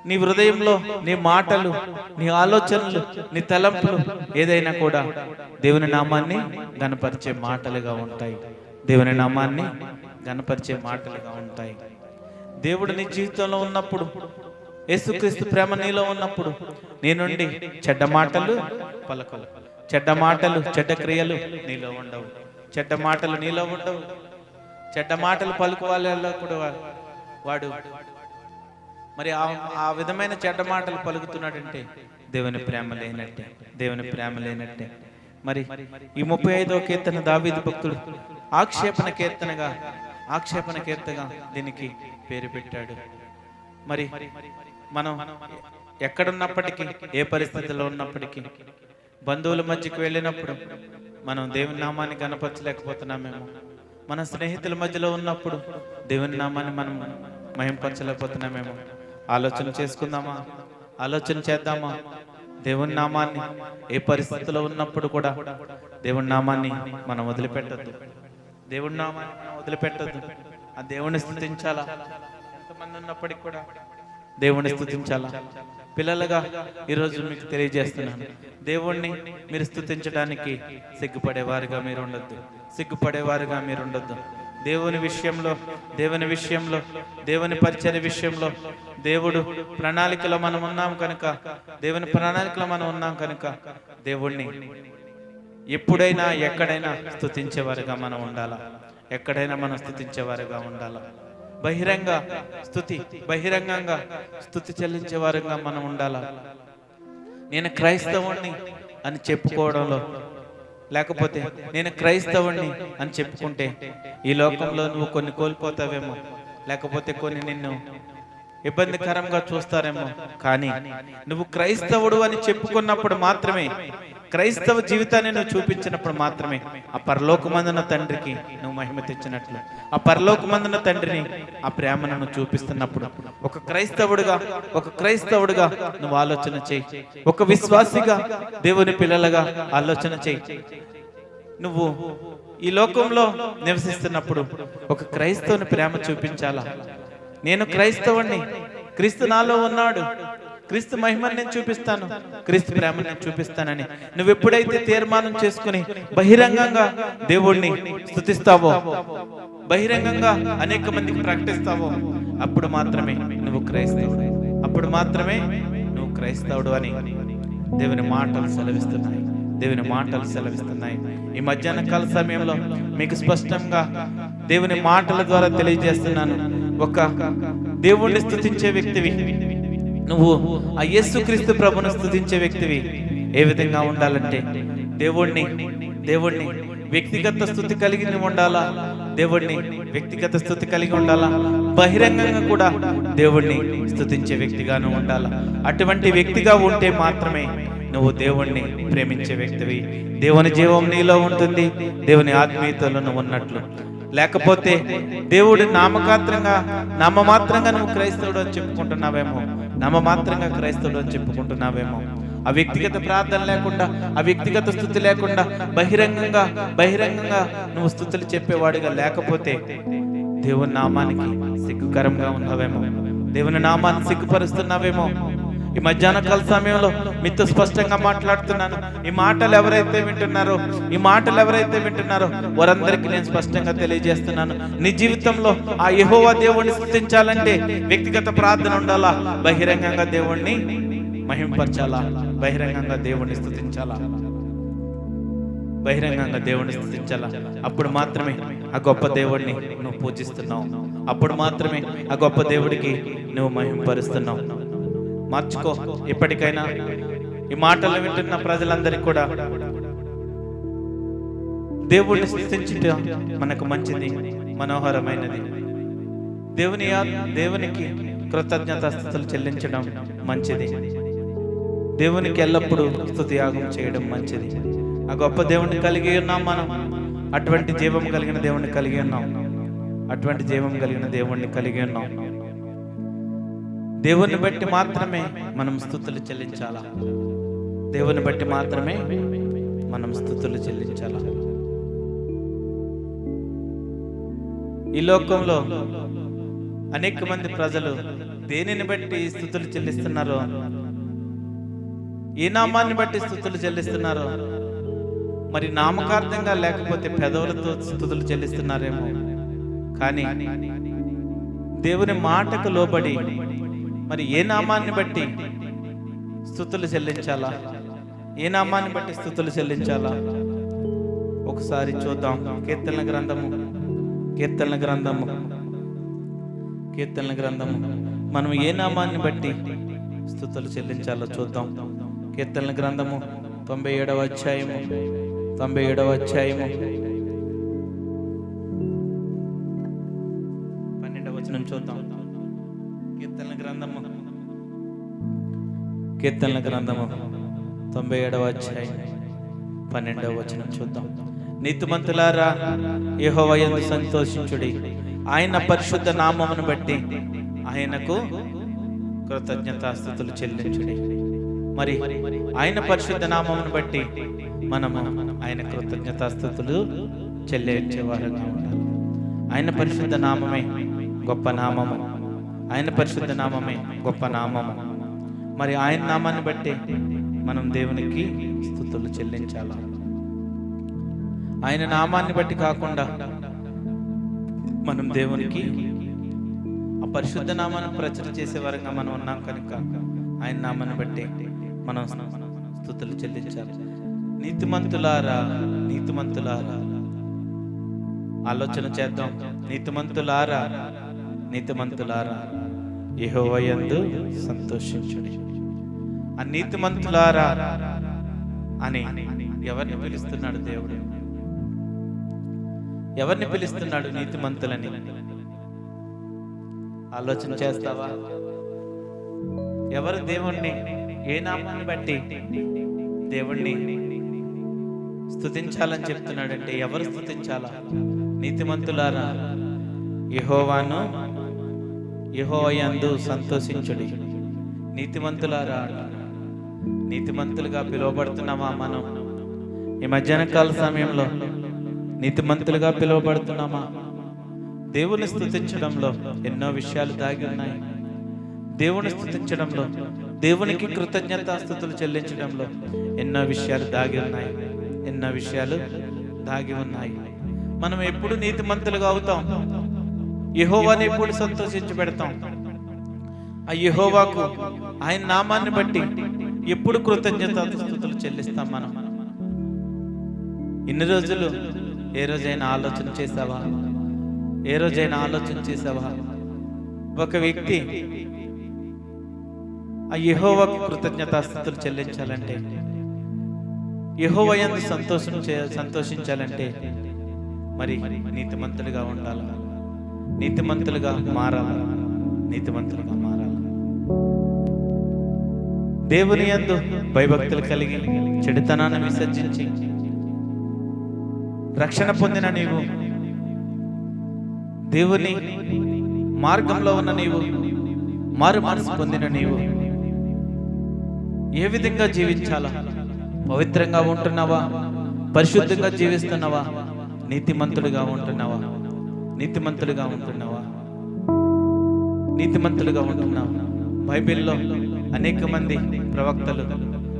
Speaker 1: నీ హృదయంలో, నీ మాటలు, నీ ఆలోచనలు, నీ తలంపులు ఏదైనా కూడా దేవుని నామాన్ని ఘనపరిచే మాటలుగా ఉంటాయి. దేవుని నామాన్ని ఘనపరిచే మాటలుగా ఉంటాయి. దేవుడు నీ జీవితంలో ఉన్నప్పుడు, యేసుక్రీస్తు ప్రేమ నీలో ఉన్నప్పుడు, నీ నుండి చెడ్డ మాటలు పలకలు, చెడ్డ మాటలు, చెడ్డ క్రియలు నీలో ఉండవు. చెడ్డ మాటలు నీలో ఉండవు. చెడ్డ మాటలు పలుకు వాళ్ళలో కూడా వాడు మరి ఆ విధమైన చెడ్డ మాటలు పలుకుతున్నాడంటే దేవుని ప్రేమ లేనట్టే. దేవుని ప్రేమ లేనట్టే. మరి ఈ 35వ కీర్తన దావీదు భక్తుడు ఆక్షేపణ కీర్తనగా దీనికి పేరు పెట్టాడు. మరి మనం ఎక్కడున్నప్పటికీ, ఏ పరిస్థితిలో ఉన్నప్పటికీ, బంధువుల మధ్యకి వెళ్ళినప్పుడు మనం దేవుని నామాన్ని కనపరచలేకపోతున్నామేమో. మన స్నేహితుల మధ్యలో ఉన్నప్పుడు దేవుని నామాన్ని మనం మహింపరచలేకపోతున్నామేమో. ఆలోచన చేసుకుందామా? ఆలోచన చేద్దామా? దేవుని నామాన్ని ఏ పరిస్థితిలో ఉన్నప్పుడు కూడా దేవుని నామాన్ని మనం వదిలిపెట్టద్దు. దేవుని నామాన్ని మనం వదిలిపెట్టద్దు. ఆ దేవుణ్ణి స్తుతించాలా. ఎంతమంది ఉన్నప్పటికీ కూడా దేవుణ్ణి స్తుతించాలా. పిల్లలుగా ఈరోజు మీకు తెలియజేస్తున్నాను, దేవుణ్ణి మీరు స్తుతించడానికి సిగ్గుపడేవారుగా మీరు ఉండొద్దు. సిగ్గుపడేవారుగా మీరు ఉండొద్దు. దేవుని విషయంలో, దేవుని పరిచర్య విషయంలో, దేవుడు ప్రణాళికలో మనం ఉన్నాం కనుక, దేవుని ప్రణాళికలో మనం ఉన్నాం కనుక దేవుణ్ణి ఎప్పుడైనా ఎక్కడైనా స్తుతించేవారుగా మనం ఉండాలా. ఎక్కడైనా మనం స్తుతించేవారుగా ఉండాలా. బహిరంగంగా స్తుతి చెల్లించేవారుగా మనం ఉండాలా. నేను క్రైస్తవుణ్ణి అని చెప్పుకోవడంలో, లేకపోతే నేను క్రైస్తవుణ్ణి అని చెప్పుకుంటే ఈ లోకంలో నువ్వు కొన్ని కోల్పోతావేమో, లేకపోతే కొన్ని నిన్ను ఇబ్బందికరంగా చూస్తారేమో. కానీ నువ్వు క్రైస్తవుడు అని చెప్పుకున్నప్పుడు మాత్రమే, క్రైస్తవ జీవితాన్ని నువ్వు చూపించినప్పుడు మాత్రమే ఆ పరలోకమందున తండ్రికి నువ్వు మహిమ తెచ్చినట్లు, ఆ పరలోకమందున తండ్రిని ఆ ప్రేమను నువ్వు చూపిస్తున్నప్పుడు ఒక క్రైస్తవుడిగా నువ్వు ఆలోచన చేయి. ఒక విశ్వాసిగా, దేవుని పిల్లలుగా ఆలోచన చేయి. నువ్వు ఈ లోకంలో నివసిస్తున్నప్పుడు ఒక క్రైస్తవుని ప్రేమ చూపించాలా. నేను క్రైస్తవుణ్ణి, క్రీస్తు నాలో ఉన్నాడు, క్రీస్తు మహిమను నేను చూపిస్తాను, క్రీస్తు ప్రేమను నేను చూపిస్తానని నువ్వు ఎప్పుడైతే తీర్మానం చేసుకుని బహిరంగంగా దేవుణ్ణి స్తుతిస్తావో, బహిరంగంగా అనేక మందికి ప్రకటిస్తావో, అప్పుడు మాత్రమే నువ్వు క్రైస్తవుడు. అప్పుడు మాత్రమే నువ్వు క్రైస్తవుడు అని దేవుని మాటలు సెలవిస్తున్నాయి. దేవుని మాటలు సెలవిస్తున్నాయి. ఈ మధ్యాహ్న కాల సమయంలో మీకు స్పష్టంగా దేవుని మాటల ద్వారా తెలియజేస్తున్నాను. ఒక దేవుణ్ణి స్తుతించే వ్యక్తివి నువ్వు, ఆ యేసుక్రీస్తు ప్రభువును స్తుతించే వ్యక్తివి ఏ విధంగా ఉండాలంటే, దేవుణ్ణి వ్యక్తిగత స్తుతి కలిగి ఉండాలా. దేవుణ్ణి వ్యక్తిగత స్తుతి కలిగి ఉండాలా. బహిరంగంగా కూడా దేవుణ్ణి స్తుతించే వ్యక్తిగాను ఉండాలా. అటువంటి వ్యక్తిగా ఉంటే మాత్రమే నువ్వు దేవుణ్ణి ప్రేమించే వ్యక్తివి. దేవుని జీవం నీలో ఉంటుంది, దేవుని ఆత్మీయతలో నువ్వు ఉన్నట్లు. లేకపోతే దేవుడి నామమాత్రంగా నువ్వు క్రైస్తవుడు అని చెప్పుకుంటున్నావేమో, నామమాత్రంగా క్రైస్తవుడు అని చెప్పుకుంటున్నావేమో. ఆ వ్యక్తిగత ప్రార్థన లేకుండా, ఆ వ్యక్తిగత స్తుతి లేకుండా, బహిరంగంగా నువ్వు స్తుతులు చెప్పేవాడిగా లేకపోతే దేవుని నామానికి సిగ్గుకరంగా ఉన్నావేమో, దేవుని నామాన్ని సిగ్గుపరుస్తున్నావేమో. ఈ మధ్యాహ్న కాల సమయంలో మీతో స్పష్టంగా మాట్లాడుతున్నాను. ఈ మాటలు ఎవరైతే వింటున్నారో వారందరికీ నేను స్పష్టంగా తెలియజేస్తున్నాను. నీ జీవితంలో ఆ యెహోవా దేవుణ్ణి స్తుతించాలంటే వ్యక్తిగత ప్రార్థన ఉండాలా, బహిరంగంగా దేవుణ్ణి మహింపరచాలా, బహిరంగంగా దేవుణ్ణి స్తుతించాలా. బహిరంగంగా దేవుణ్ణి స్తుతించాలా. అప్పుడు మాత్రమే ఆ గొప్ప దేవుడిని నువ్వు పూజిస్తున్నావు. అప్పుడు మాత్రమే ఆ గొప్ప దేవుడికి నువ్వు మహిమపరుస్తున్నావు. మార్చుకో. ఇప్పటికైనా ఈ మాటలు వింటున్న ప్రజలందరికీ కూడా దేవుడిని స్తుతించుట మనకు మంచిది, మనోహరమైనది. దేవునికి కృతజ్ఞతాస్తుతులు చెల్లించడం మంచిది. దేవునికి ఎల్లప్పుడూ స్తుతియాగం చేయడం మంచిది. ఆ గొప్ప దేవుణ్ణి కలిగి ఉన్నాం మనం. అటువంటి జీవం కలిగిన దేవుణ్ణి కలిగి ఉన్నాం. అటువంటి జీవం కలిగిన దేవుణ్ణి కలిగి ఉన్నాం. దేవుని బట్టి మాత్రమే మనం స్తుతులు చెల్లించాలా. దేవుని బట్టి మాత్రమే మనం స్తుతులు చెల్లించాలా. ఈ లోకంలో అనేక మంది ప్రజలు దేనిని బట్టి స్తుతులు చెల్లిస్తున్నారో, ఏ నామాన్ని బట్టి స్తుతులు చెల్లిస్తున్నారో, మరి నామకార్థంగా లేకపోతే పెదవులతో స్తుతులు చెల్లిస్తున్నారేమో. కానీ దేవుని మాటకు లోబడి మరి ఏ నామాన్ని బట్టి స్తుతులు చెల్లించాలా, ఏ నామాన్ని బట్టి స్తుతులు చెల్లించాలా ఒకసారి చూద్దాం. కీర్తనల గ్రంథము మనం ఏ నామాన్ని బట్టి స్తుతులు చెల్లించాలో చూద్దాం. కీర్తనల గ్రంథము 97వ అధ్యాయము 12వ వచనం చూద్దాం. కీర్తనల గ్రంథము 97వ అధ్యాయం 12వ వచనం చూద్దాం. నీతిమంతులారా యెహోవా యందు సంతోషించుడి, ఆయన పరిశుద్ధ నామమును బట్టి ఆయనకు కృతజ్ఞతాస్తుతులు చెల్లించుడి. మరి ఆయన పరిశుద్ధ నామమును బట్టి మనము ఆయన కృతజ్ఞతాస్తుతులు చెల్లించేవారుగా ఉండాలి. ఆయన పరిశుద్ధ నామమే గొప్ప నామము. ఆయన పరిశుద్ధ నామమే గొప్ప నామము. మరి ఆయన నామాన్ని బట్టి మనం దేవునికి స్తుతులు చెల్లించాలి. ఆయన నామాన్ని బట్టి కాకుండా మనం దేవునికి ఆ పరిశుద్ధ నామాన్ని ప్రచురణ చేసే వరంగా మనం ఉన్నాం కనుక ఆయన నామాన్ని బట్టి మనం స్తుతులు చెల్లించాలి. నీతిమంతులారా ఆలోచన చేద్దాం. నీతిమంతులారా యెహోవా యందు సంతోషించుడి. ఆ నీతిమంతులారా అని ఎవరిని పిలుస్తున్నాడు దేవుడు? ఎవరిని పిలుస్తున్నాడు నీతిమంతులని? ఆలోచన చేస్తావా? ఎవరు దేవుణ్ణి ఏ నామాన్ని బట్టి దేవుణ్ణి స్తుతించాలని చెప్తున్నాడంటే ఎవరు స్తుతించాలా? నీతిమంతులారా యెహోవా యందు సంతోషించుడి. నీతిమంతులారా, నీతిమంతులుగా పిలువబడుతున్నామా మనం? ఈ మధ్యాహ్న కాల సమయంలో నీతిమంతులుగా పిలువబడుతున్నామా? దేవుని స్తుతించడంలో ఎన్నో విషయాలు దాగి ఉన్నాయి. దేవుని స్తుతించడంలో, దేవునికి కృతజ్ఞతాస్తుతులు చెల్లించడంలో ఎన్నో విషయాలు దాగి ఉన్నాయి. మనం ఎప్పుడు నీతిమంతులుగా అవుతాం? యెహోవాని ఎప్పుడు సంతోషించి పెడతాం? ఆ యెహోవాకు ఆయన నామాన్ని బట్టి ఎప్పుడు కృతజ్ఞతాస్తుతులు చెల్లిస్తాం మనం? ఇన్ని రోజులు ఏ రోజైనా ఆలోచన చేసావా? ఒక వ్యక్తి ఆ యెహోవాకు కృతజ్ఞతాస్తుతులు చెల్లించాలంటే, యెహోవా యందు సంతోషించాలంటే మరి నీతిమంతులుగా ఉండాలి, నీతిమంతులుగా మారాలి. దేవుని యందు భయభక్తులు కలిగి చెడుతనాన్ని విసర్జించి రక్షణ పొందిన నీవు, దేవుని మార్గంలో ఉన్న నీవు, మారు మనసు పొందిన నీవు ఏ విధంగా జీవించాలా? పవిత్రంగా ఉంటున్నావా? పరిశుద్ధంగా జీవిస్తున్నావా? నీతిమంతులుగా ఉంటున్నావా? బైబిల్లో అనేక మంది ప్రవక్తలు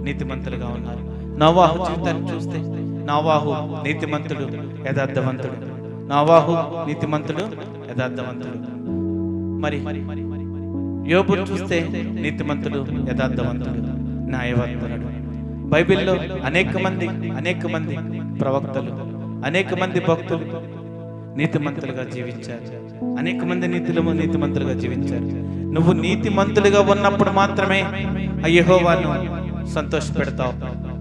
Speaker 1: నీతిమంతులుగా ఉన్నారు. నోవాహు జీవితాన్ని చూస్తే నోవాహు నీతిమంతుడు, యథార్థవంతుడు. మరి యోబును చూస్తే నీతిమంతుడు, యథార్థవంతుడు, న్యాయవంతుడు. బైబిల్లో అనేక మంది ప్రవక్తలు, అనేక మంది భక్తులు నీతిమంతులుగా జీవించారు. అనేక మంది నీతిమంతులుగా జీవించారు. నువ్వు నీతిమంతులుగా ఉన్నప్పుడు మాత్రమే ఆ యెహోవాను సంతోష పెడతావు,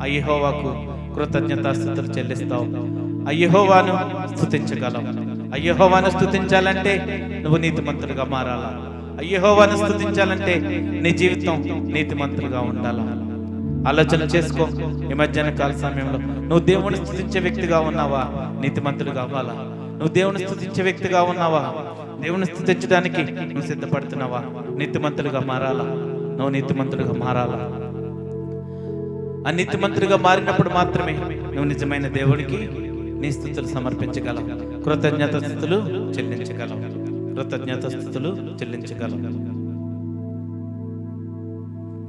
Speaker 1: ఆ యెహోవాకు కృతజ్ఞతాస్తుతులు చెల్లిస్తావు, ఆ యెహోవాను స్తుతించగలవు. ఆ యెహోవాను స్తుతించాలంటే నువ్వు నీతిమంతులుగా మారాలా. ఆ యెహోవాను స్తుతించాలంటే నీ జీవితం నీతిమంతులుగా ఉండాలా. ఆలోచన చేసుకో. ఈ మధ్యాహ్న కాల సమయంలో నువ్వు దేవుని స్తుతించే వ్యక్తిగా ఉన్నావా? నీతిమంతులుగా అవ్వాలా. నువ్వు దేవుని స్తుతించే వ్యక్తిగా ఉన్నావా? దేవుని స్తుతించడానికి నువ్వు సిద్ధపడుతున్నావా? నీతిమంతులుగా మారాలా. నువ్వు నీతిమంతులుగా మారాలా. ఆ నీతిమంతులుగా మారినప్పుడు మాత్రమే నువ్వు నిజమైన దేవుడికి నీ స్తుతులు సమర్పించగలవు, కృతజ్ఞత స్తుతులు చెల్లించగలవు.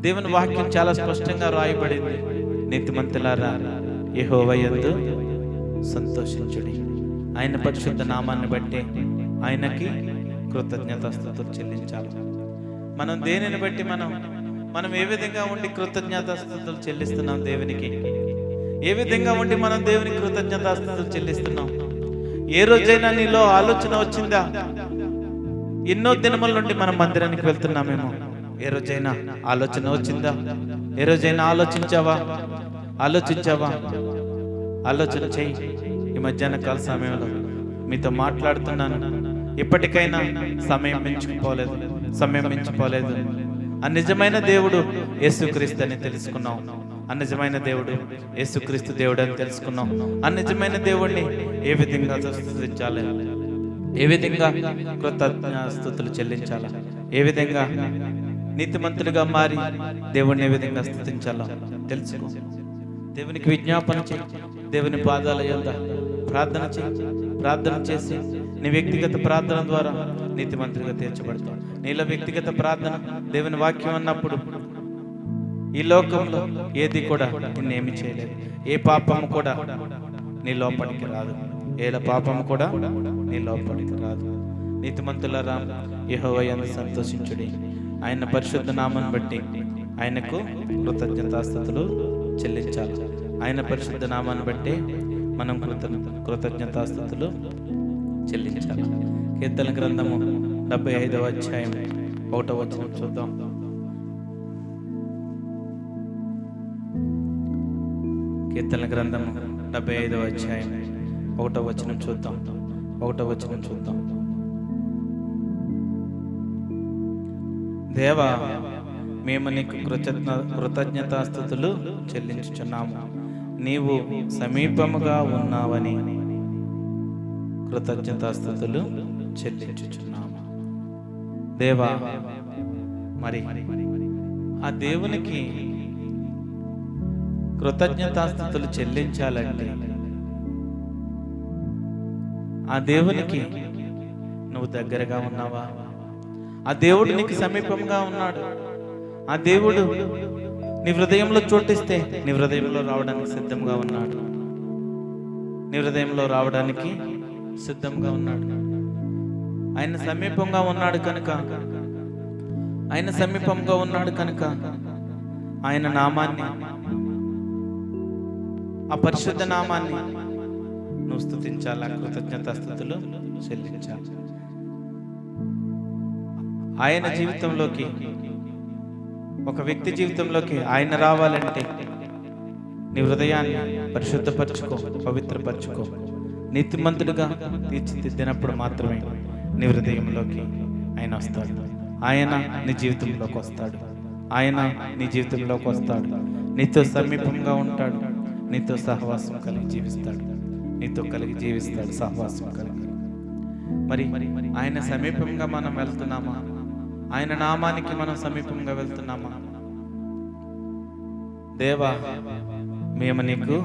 Speaker 1: దేవుని వాక్యం చాలా స్పష్టంగా రాయబడింది. నీతిమంతులారా యెహోవా యందు సంతోషించుడి, ఆయన పరిశుద్ధ నామాన్ని బట్టి ఆయనకి కృతజ్ఞతాస్తుతులు చెల్లించాలి. మనం దేనిని బట్టి మనం ఏ విధంగా ఉండి కృతజ్ఞతాస్తుతులు చెల్లిస్తున్నాం దేవునికి? ఏ విధంగా ఉండి మనం దేవునికి కృతజ్ఞతాస్తుతులు చెల్లిస్తున్నాం? ఏ రోజైనా నీలో ఆలోచన వచ్చిందా? ఎన్నో దినముల నుండి మనం మందిరానికి వెళ్తున్నామేమో, ఏ రోజైనా ఆలోచన వచ్చిందా? ఏ రోజైనా ఆలోచించావా? ఆలోచన చెయ్యి. ఈ మధ్యాహ్న కాల సమయంలో మీతో మాట్లాడుతున్నాను. ఇప్పటికైనా సమయం మించిపోలేదు. ఆ నిజమైన దేవుడు యేసుక్రీస్తు అని తెలుసుకున్నాం. ఆ నిజమైన దేవుడు యేసుక్రీస్తు దేవుడు అని తెలుసుకున్నాం. ఆ నిజమైన దేవుడిని ఏ విధంగా స్తుతించాలి, ఏ విధంగా కృతజ్ఞతాస్తుతులు చెల్లించాలా, ఏ విధంగా నీతిమంతులుగా మారి దేవుడిని ఏ విధంగా స్తుతించాలో తెలుసుకో. దేవునికి విజ్ఞాపన చేయి. దేవుని పాదాల యొద్ద ప్రార్థన చేసి నీ వ్యక్తిగత ప్రార్థన ద్వారా నీతిమంతులుగా తీర్చబడతావు. నీలో వ్యక్తిగత ప్రార్థన, దేవుని వాక్యం అన్నప్పుడు ఈ లోకంలో ఏది కూడా నిన్నేమి చేయలేదు. ఏ పాపము కూడా నీ లోపలికి రాదు. నీతిమంతులారా యెహోవా యందు సంతోషించుడి, ఆయన పరిశుద్ధ నామాన్ని బట్టి ఆయనకు కృతజ్ఞతాస్తుతులు చెల్లించాలి. ఆయన పరిశుద్ధ నామాన్ని బట్టి మనం కృతజ్ఞతాస్తుతులు చెల్లించాలి. కీర్తన గ్రంథము 75వ అధ్యాయం 1వ వచనం చూద్దాం. కీర్తన గ్రంథము 75వ అధ్యాయం 1వ వచనం చూద్దాం. దేవా, మేము నీకు కృతజ్ఞతాస్తుతులు చెల్లించుచున్నాము, నీవు సమీపముగా ఉన్నావని కృతజ్ఞతాస్తుతులు చెల్లించుచున్నాము. దేవా, మరి ఆ దేవునికి కృతజ్ఞతాస్తుతులు చెల్లించాలంటే ఆ దేవునికి నువ్వు దగ్గరగా ఉన్నావా? ఆ దేవుడు నీకు సమీపంగా ఉన్నాడు. ఆ దేవుడు నీ హృదయంలో చోటిస్తే నీ హృదయంలో రావడానికి సిద్ధంగా ఉన్నాడు. ఆయన సమీపంగా ఉన్నాడు కనుక ఆయన నామాన్ని, ఆ పరిశుద్ధ నామాన్ని నువ్వు స్తుతించాలా, కృతజ్ఞతాస్తుతులు చెల్లించాలి. ఆయన జీవితంలోకి, ఒక వ్యక్తి జీవితంలోకి ఆయన రావాలంటే నీ హృదయాన్ని పరిశుద్ధపరచుకో, పవిత్రపరచుకో. నీతిమంతుడిగా తీర్చిదిద్దినప్పుడు మాత్రమే నీ హృదయంలోకి ఆయన వస్తాడు. ఆయన నీ జీవితంలోకి వస్తాడు. నీతో సమీపంగా ఉంటాడు. నీతో సహవాసం కలిగి జీవిస్తాడు. సహవాసం కలిగి. మరి ఆయన సమీపంగా మనం వెళ్తున్నామా? ఆయన నామానికి మనం సమీపంగా వెళ్తున్నామా? దేవా, మేము నీకు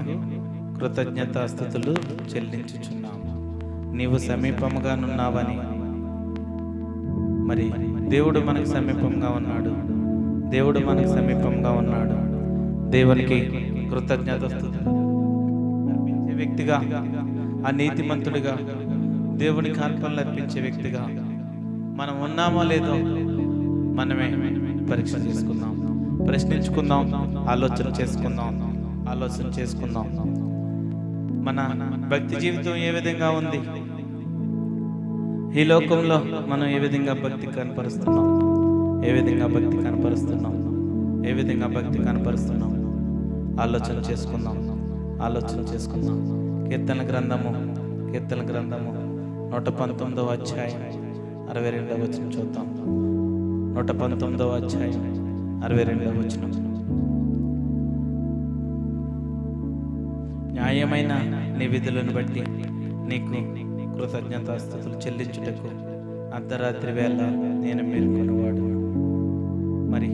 Speaker 1: కృతజ్ఞతాస్తుతులు చెల్లించుచున్నాము, నీవు సమీపముగా నున్నావని. మరి దేవుడు మనకు సమీపంగా ఉన్నాడు. దేవునికి కృతజ్ఞతాస్తుతులు అర్పించే వ్యక్తిగా, ఆ నీతిమంతుడిగా, దేవునికి అర్పణలు అర్పించే వ్యక్తిగా మనం ఉన్నామో లేదో మనమే పరీక్ష చేసుకుందాం, ప్రశ్నించుకుందాం, ఆలోచన చేసుకుందాం. ఆలోచన చేసుకుందాం. మన భక్తి జీవితం ఏ విధంగా ఉంది? ఈ లోకంలో మనం ఏ విధంగా భక్తి కనపరుస్తున్నాం? ఏ విధంగా భక్తి కనపరుస్తున్నాం? ఏ విధంగా భక్తి కనపరుస్తున్నాం? ఆలోచన చేసుకుందాం. ఆలోచన చేసుకుందాం. కీర్తన గ్రంథము 119వ అధ్యాయం 62వ వచనం చూద్దాం. 119వ అధ్యాయం 62వ వచనం. న్యాయమైన నీ విధులను బట్టి నీకు కృతజ్ఞతాస్తుతులు చెల్లించుటకు అర్ధరాత్రి వేళ నేను మేల్కొనేవాడు. మరి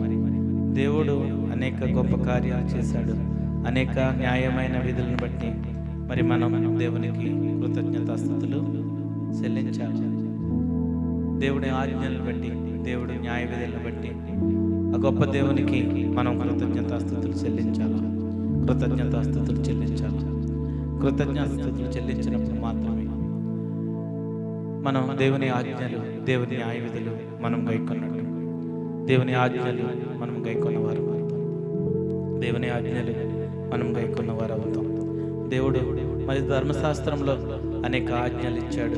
Speaker 1: దేవుడు అనేక గొప్ప కార్యాలు చేశాడు. అనేక న్యాయమైన విధులను బట్టి మరి మనం దేవునికి కృతజ్ఞతాస్తుతులు చెల్లించాలి. దేవుడి ఆజ్ఞలను బట్టి, దేవుడి న్యాయ విధులను బట్టి ఆ గొప్ప దేవునికి మనం కృతజ్ఞతాస్తుతులు చెల్లించాలి. కృతజ్ఞతాస్తుతులు చెల్లించాలి. కృతజ్ఞతాస్తుతులు చెల్లించినప్పుడు మాత్రమే మనం దేవుని ఆజ్ఞలు, దేవుని న్యాయ విధులు మనం గైకొన్నట్టు. దేవుని ఆజ్ఞలు మనం గైకొన్నవారు అవుతాం. దేవుని ఆజ్ఞలు మనం గైకొన్నవారు అవుతాం. దేవుడు మరి ధర్మశాస్త్రంలో అనేక ఆజ్ఞలు ఇచ్చాడు.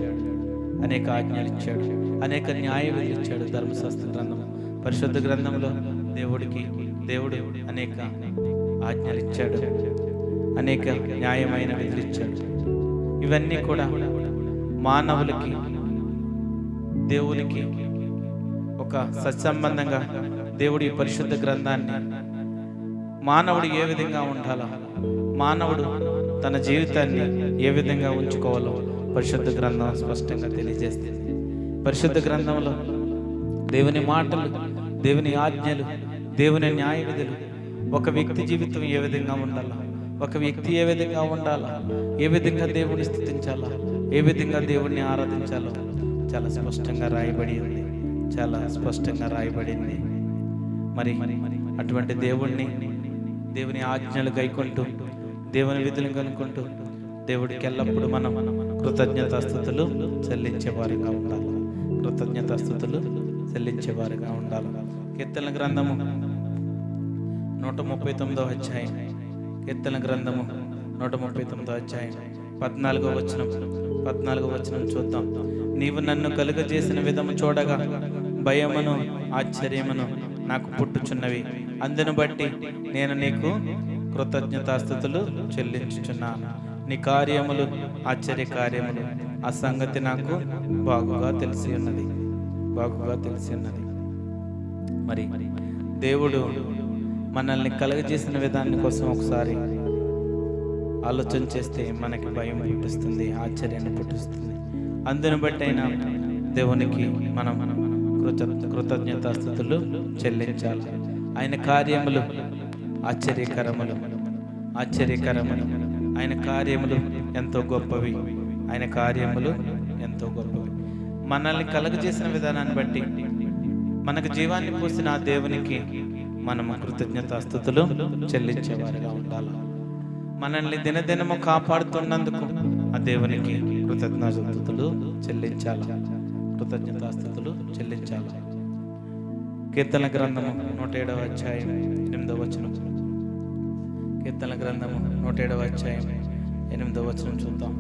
Speaker 1: అనేక న్యాయ విధులు ఇచ్చాడు. ధర్మశాస్త్ర గ్రంథం, పరిశుద్ధ గ్రంథంలో దేవుడు అనేక ఆజ్ఞలు ఇచ్చాడు. అనేక న్యాయమైన విధులు ఇచ్చాడు. ఇవన్నీ కూడా మానవులకి, దేవునికి ఒక సత్సంబంధంగా దేవుడి పరిశుద్ధ గ్రంథాన్ని మానవుడు ఏ విధంగా ఉండాలో, మానవుడు తన జీవితాన్ని ఏ విధంగా ఉంచుకోవాలో పరిశుద్ధ గ్రంథం స్పష్టంగా తెలియజేస్తుంది. పరిశుద్ధ గ్రంథంలో దేవుని మాటలు, దేవుని ఆజ్ఞలు, దేవుని న్యాయ విధులు, ఒక వ్యక్తి జీవితం ఏ విధంగా ఉండాలా, ఒక వ్యక్తి ఏ విధంగా ఉండాలా, ఏ విధంగా దేవుని స్థుతించాలా, ఏ విధంగా దేవుణ్ణి ఆరాధించాలో చాలా స్పష్టంగా రాయబడి ఉంది. చాలా స్పష్టంగా రాయబడింది. మరి అటువంటి దేవుని ఆజ్ఞలు గైకొంటూ, దేవుని విధులను కనుక్కుంటూ దేవుడికి ఎల్లప్పుడూ మనం కృతజ్ఞతాస్తుతులు చెల్లించేవారుగా ఉండాలి. కృతజ్ఞతాస్తుతులు చెల్లించేవారుగా ఉండాలి. కీర్తన గ్రంథము 139వ అధ్యాయం, కీర్తన గ్రంథము 139వ అధ్యాయం 14వ వచనం చూద్దాం. నీవు నన్ను కలుగజేసిన విధము చూడగా భయమును ఆశ్చర్యమును నాకు పుట్టుచున్నవి. అందును బట్టి నేను నీకు కృతజ్ఞతాస్తుతులు చెల్లించుచున్నాను. నీ కార్యములు ఆశ్చర్య కార్యములు, ఆ సంగతి నాకు బాగుగా తెలిసి ఉన్నది. మరి దేవుడు మనల్ని కలుగజేసిన విధానం కోసం ఒకసారి ఆలోచన చేస్తే మనకి భయం పుట్టిస్తుంది, ఆశ్చర్యాన్ని పుట్టిస్తుంది. అందును బట్టి అయినా దేవునికి మనం కృతజ్ఞతాస్తుతులు చెల్లించాలి. ఆయన కార్యములు ఆశ్చర్యకరములు. ఆయన కార్యములు ఎంతో గొప్పవి. మనల్ని కలుగజేసిన విధానాన్ని బట్టి, మనకు జీవాన్ని పోసిన ఆ దేవునికి మనము కృతజ్ఞతాస్తుతులు చెల్లించేవారుగా ఉండాలి. మనల్ని దినదినము కాపాడుతున్నందుకు ఆ దేవునికి కృతజ్ఞతాస్తుతులు చెల్లించాలి. కీర్తన గ్రంథము 107వ అధ్యాయం 8వ వచనం. కీర్తన గ్రంథము 107వ అధ్యాయం 8వ వచనం చూద్దాం.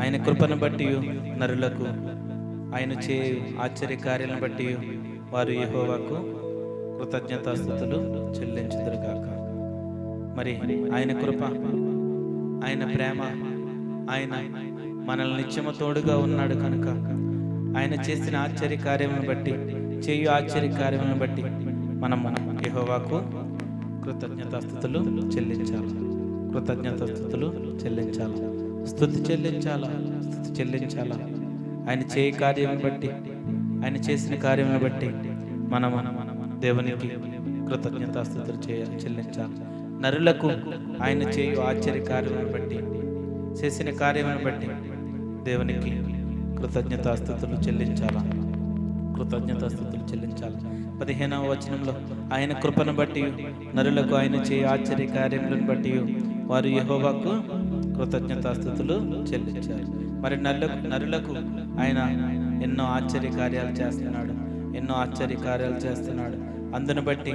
Speaker 1: ఆయన కృపను బట్టి నరులకు, ఆయన చేయు ఆశ్చర్య కార్యాలను బట్టి వారు యెహోవాకు కృతజ్ఞతాస్తుతులు చెల్లించుదురుగాక. మరి ఆయన కృప, ఆయన ప్రేమ, ఆయన మనల్ని నిత్యము తోడుగా ఉన్నాడు కనుక ఆయన చేసిన ఆశ్చర్య కార్యములను బట్టి, చేయు ఆశ్చర్య కార్యములను బట్టి మనము యెహోవాకు కృతజ్ఞతాస్తుతులు చెల్లించాలి. స్తుతి చెల్లించాలా. ఆయన చేయ కార్యములను బట్టి, ఆయన చేసిన కార్యములను బట్టి మనము దేవునికి కృతజ్ఞతాస్తుతులు చెల్లించాలి. నరులకు ఆయన చేయు ఆశ్చర్య కార్యములను బట్టి, చేసిన కార్యములను బట్టి దేవునికి కృతజ్ఞతాస్తుతులు చెల్లించాలా. 15వ వచనంలో ఆయన కృపను బట్టి నరులకు, ఆయన చేయ ఆశ్చర్య కార్యములను బట్టి వారు యెహోవాకు కృతజ్ఞతాస్తుతులు చెల్లించారు. మరి నరులకు ఆయన ఎన్నో ఆశ్చర్య కార్యాలు చేస్తున్నాడు. అందును బట్టి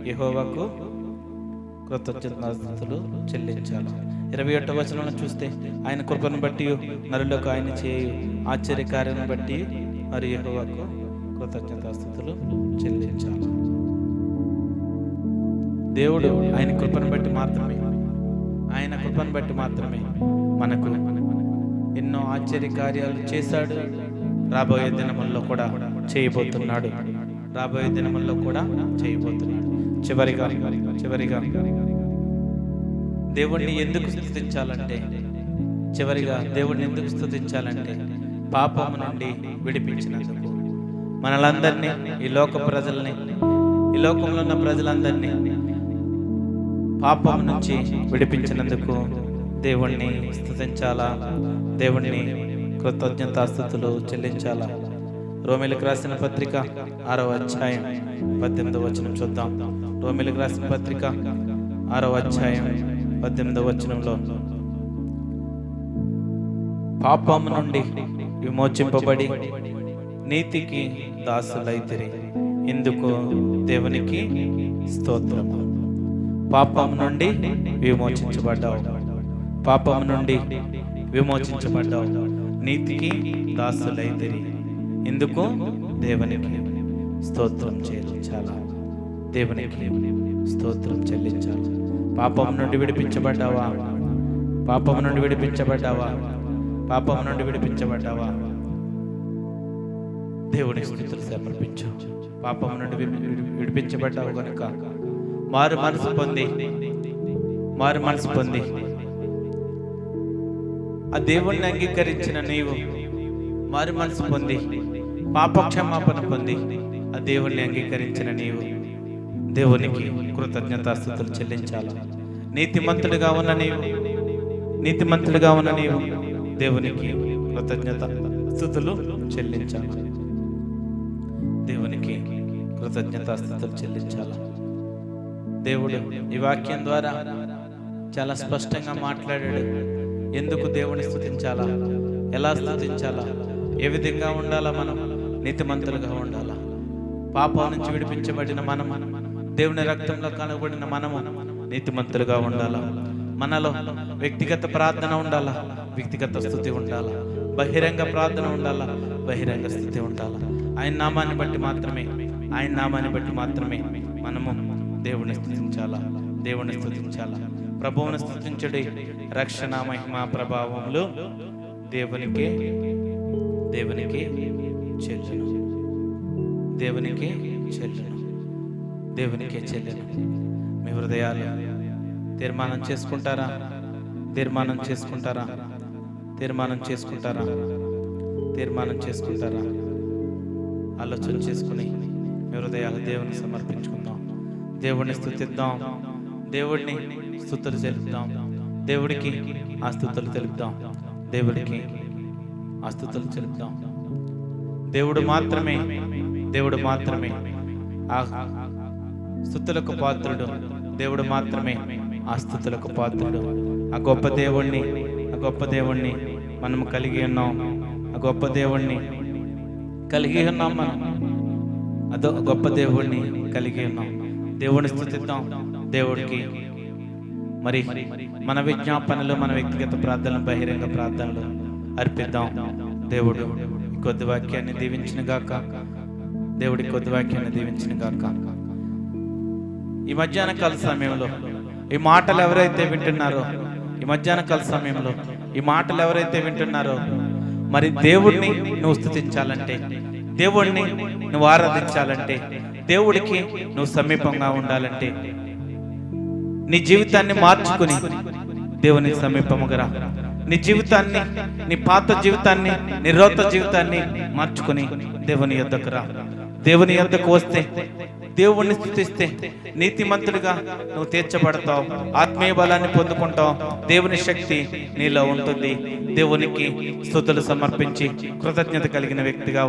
Speaker 1: యెహోవాకు కృతజ్ఞతాస్తుతులు చెల్లించాలి. 21వ వచనంలో చూస్తే, ఆయన కృపను బట్టి నరులకు ఆయన చేయు ఆశ్చర్యకార్యం బట్టి మరి యెహోవాకు కృతజ్ఞతాస్తుతులు చెల్లించాలి. దేవుడు ఆయన కృపను బట్టి మాత్రమే, ఆయన కృపను బట్టి మాత్రమే మనకు ఎన్నో ఆశ్చర్యకార్యాలు చేశాడు. రాబోయే దినముల్లో కూడా చేయబోతున్నాడు. రాబోయే దినముల్లో కూడా చేయబోతున్నాడు. చివరిగా దేవుణ్ణి ఎందుకు స్తుతించాలంటే, దేవుణ్ణి ఎందుకు స్తుతించాలంటే పాపము నుండి విడిపించినందుకు, మనలందరినీ, ఈ లోక ప్రజల్ని, ఈ లోకంలో ఉన్న ప్రజలందరినీ పాపం నుంచి విడిపించినందుకు దేవుణ్ణి స్తుతించాలా, దేవుణ్ణి కృతజ్ఞతాస్తుతులు చెల్లించాలా. రోమీయులకు రాసిన పత్రిక 6వ అధ్యాయం 18వ వచనం చూద్దాం. రోమీయులకు రాసిన పత్రిక 6వ అధ్యాయం 18వ వచనంలో, పాపము నుండి విమోచింపబడి నీతికి దాసులైతిరి, ఇందుకు దేవునికి స్తోత్రము. పాపము నుండి విమోచించబడ్డావు, పాపము నుండి విమోచించబడ్డావు, నీతికి దాసులైతిరి, ఇందుకు దేవునికి స్తోత్రం చెల్లించాలా, దేవునికి స్తోత్రం చెల్లించాలి. పాపం నుండి విడిపించబడ్డావా, పాపం నుండి విడిపించబడ్డావా, పాపం నుండి విడిపించబడ్డావా, దేవుని స్తుతులు సమర్పించు. పాపం నుండి విడిపించబడ్డావు కనుక మారు మనసు పొంది ఆ దేవుణ్ణి అంగీకరించిన నీవు మారు మనసు పొంది పాపక్షమాపణ పొంది ఆ దేవుణ్ణి అంగీకరించిన నీవు దేవునికి కృతజ్ఞతాస్తుతులు చెల్లించాలి. నీతిమంతుడిగా ఉన్న నీవు దేవునికి కృతజ్ఞతాస్తుతులు చెల్లించాలి. దేవునికి కృతజ్ఞతాస్తుతులు చెల్లించాలి. దేవుడు ఈ వాక్యం ద్వారా చాలా స్పష్టంగా మాట్లాడాడు. ఎందుకు దేవుని స్తుతించాలా, ఎలా స్తుతించాలా, ఏ విధంగా ఉండాలా, మనం నీతిమంతులుగా ఉండాలా, పాపం నుంచి విడిపించబడిన మనం, దేవుని రక్తంలో కనబడిన మనము నీతిమంతులుగా ఉండాలా. మనలో వ్యక్తిగత ప్రార్థన ఉండాలా, వ్యక్తిగత స్తుతి ఉండాలా, బహిరంగ ప్రార్థన ఉండాలా, బహిరంగ స్తుతి ఉండాలా. ఆయన నామాన్ని బట్టి మాత్రమే మనము దేవుని స్తుతించాలా, ప్రభువుని స్తుతించుడి. రక్షణ మహిమ ప్రభావములు దేవునికే చెల్లును, దేవునికే చెల్లును. మీ హృదయాలు తీర్మానం చేసుకుంటారా? ఆలోచన చేసుకుని మీ హృదయాలు దేవుని సమర్పించుకుందాం. దేవుడిని స్తుతిద్దాం, దేవుడిని స్తుతులు చెల్లిద్దాం, దేవుడికి ఆ స్తుతులు తెలుపుదాం, దేవుడు మాత్రమే ఆ స్తుతులకు పాత్రుడు, దేవుడు మాత్రమే ఆ స్తుతులకు పాత్రుడు. ఆ గొప్ప దేవుణ్ణి మనం కలిగి ఉన్నాం. మనం అదో గొప్ప దేవుణ్ణి కలిగి ఉన్నాం. దేవుని స్తుతిద్దాం, దేవుడికి మరి మన విజ్ఞాపనలు, మన వ్యక్తిగత ప్రార్థనలు, బహిరంగ ప్రార్థనలు అర్పిద్దాం. దేవుడు ఈ కొద్ది వాక్యాన్ని దీవించిన గాక. ఈ మధ్యాహ్న కాల సమయంలో ఈ మాటలు ఎవరైతే వింటున్నారో మరి దేవుడిని నువ్వు స్తుతించాలంటే, దేవుడిని నువ్వు ఆరాధించాలంటే, దేవుడికి నువ్వు సమీపంగా ఉండాలంటే, నీ జీవితాన్ని మార్చుకుని దేవునికి సమీపముగా రా. నీ పాత జీవితాన్ని, నీ రోత జీవితాన్ని మార్చుకుని దేవుని యొద్దకు రా. దేవుని యొద్దకు వస్తే, దేవుణ్ణి స్తుతిస్తే నీతిమంతుడిగా నువ్వు తీర్చబడతావు, ఆత్మీయ బలాన్ని పొందుకుంటావు, దేవుని శక్తి నీలో ఉంటుంది. దేవునికి స్తుతులు సమర్పించి కృతజ్ఞత కలిగిన వ్యక్తిగా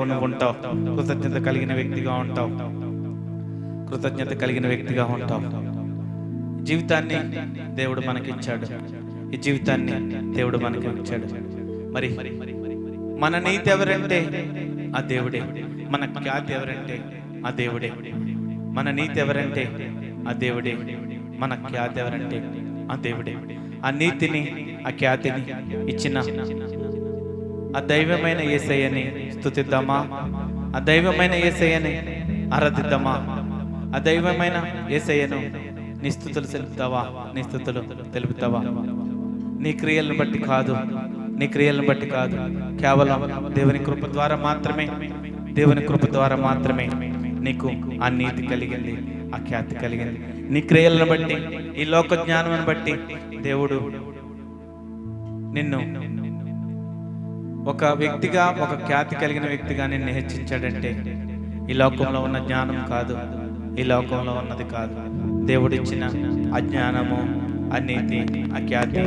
Speaker 1: ఉంటావు. జీవితాన్ని దేవుడు మనకిచ్చాడు. ఈ జీవితాన్ని దేవుడు మనకి ఇచ్చాడు. మరి మన నీతి ఎవరంటే ఆ దేవుడే. మన ఖ్యాతి ఎవరంటే ఆ దేవుడే. మన నీతి ఎవరంటే ఆ దేవుడే. మన ఖ్యాతి ఎవరంటే ఆ దేవుడే. ఆ నీతిని, ఆ ఖ్యాతిని ఇచ్చిన ఆ దైవమైన యేసయ్యని స్తుతిద్దామా? ఆ దైవమైన యేసయ్యని ఆరాధిద్దామా? ఆ దైవమైన యేసయ్యను నీ స్తుతులు తెలుపుతావా? నీ స్తుతులు తెలుపుతావా? నీ క్రియలను బట్టి కాదు, నీ క్రియలను బట్టి కాదు, కేవలం దేవుని కృప ద్వారా మాత్రమే, దేవుని కృప ద్వారా మాత్రమే నీకు ఆ నీతి కలిగింది, ఆ ఖ్యాతి కలిగింది. నీ క్రియలను బట్టి, ఈ లోక జ్ఞానం బట్టి దేవుడు నిన్ను ఒక వ్యక్తిగా, ఒక ఖ్యాతి కలిగిన వ్యక్తిగా నిన్ను హెచ్చించాడంటే ఈ లోకంలో ఉన్న జ్ఞానం కాదు, ఈ లోకంలో ఉన్నది కాదు. దేవుడిచ్చిన ఆ జ్ఞానము, ఆ నీతి, ఆ ఖ్యాతి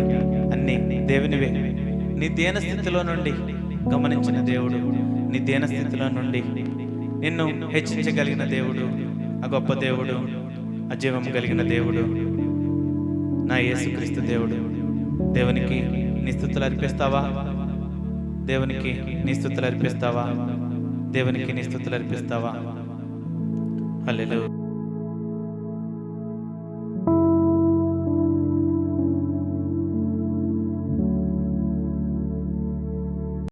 Speaker 1: అన్నీ దేవునివే. నీ దీన స్థితిలో నుండి గమనించిన దేవుడు, నీ దీన స్థితిలో నుండి నిన్ను హెచ్చించగలిగిన దేవుడు, ఆ గొప్ప దేవుడు, ఆ జీవం కలిగిన దేవుడు నా యేసుక్రీస్తు దేవుడు. దేవునికి నీ స్తుతులు అర్పిస్తావా? దేవునికి నీ స్తుతులు అర్పిస్తావా? దేవునికి నీ స్తుతులు అర్పిస్తావా? హల్లెలూయా.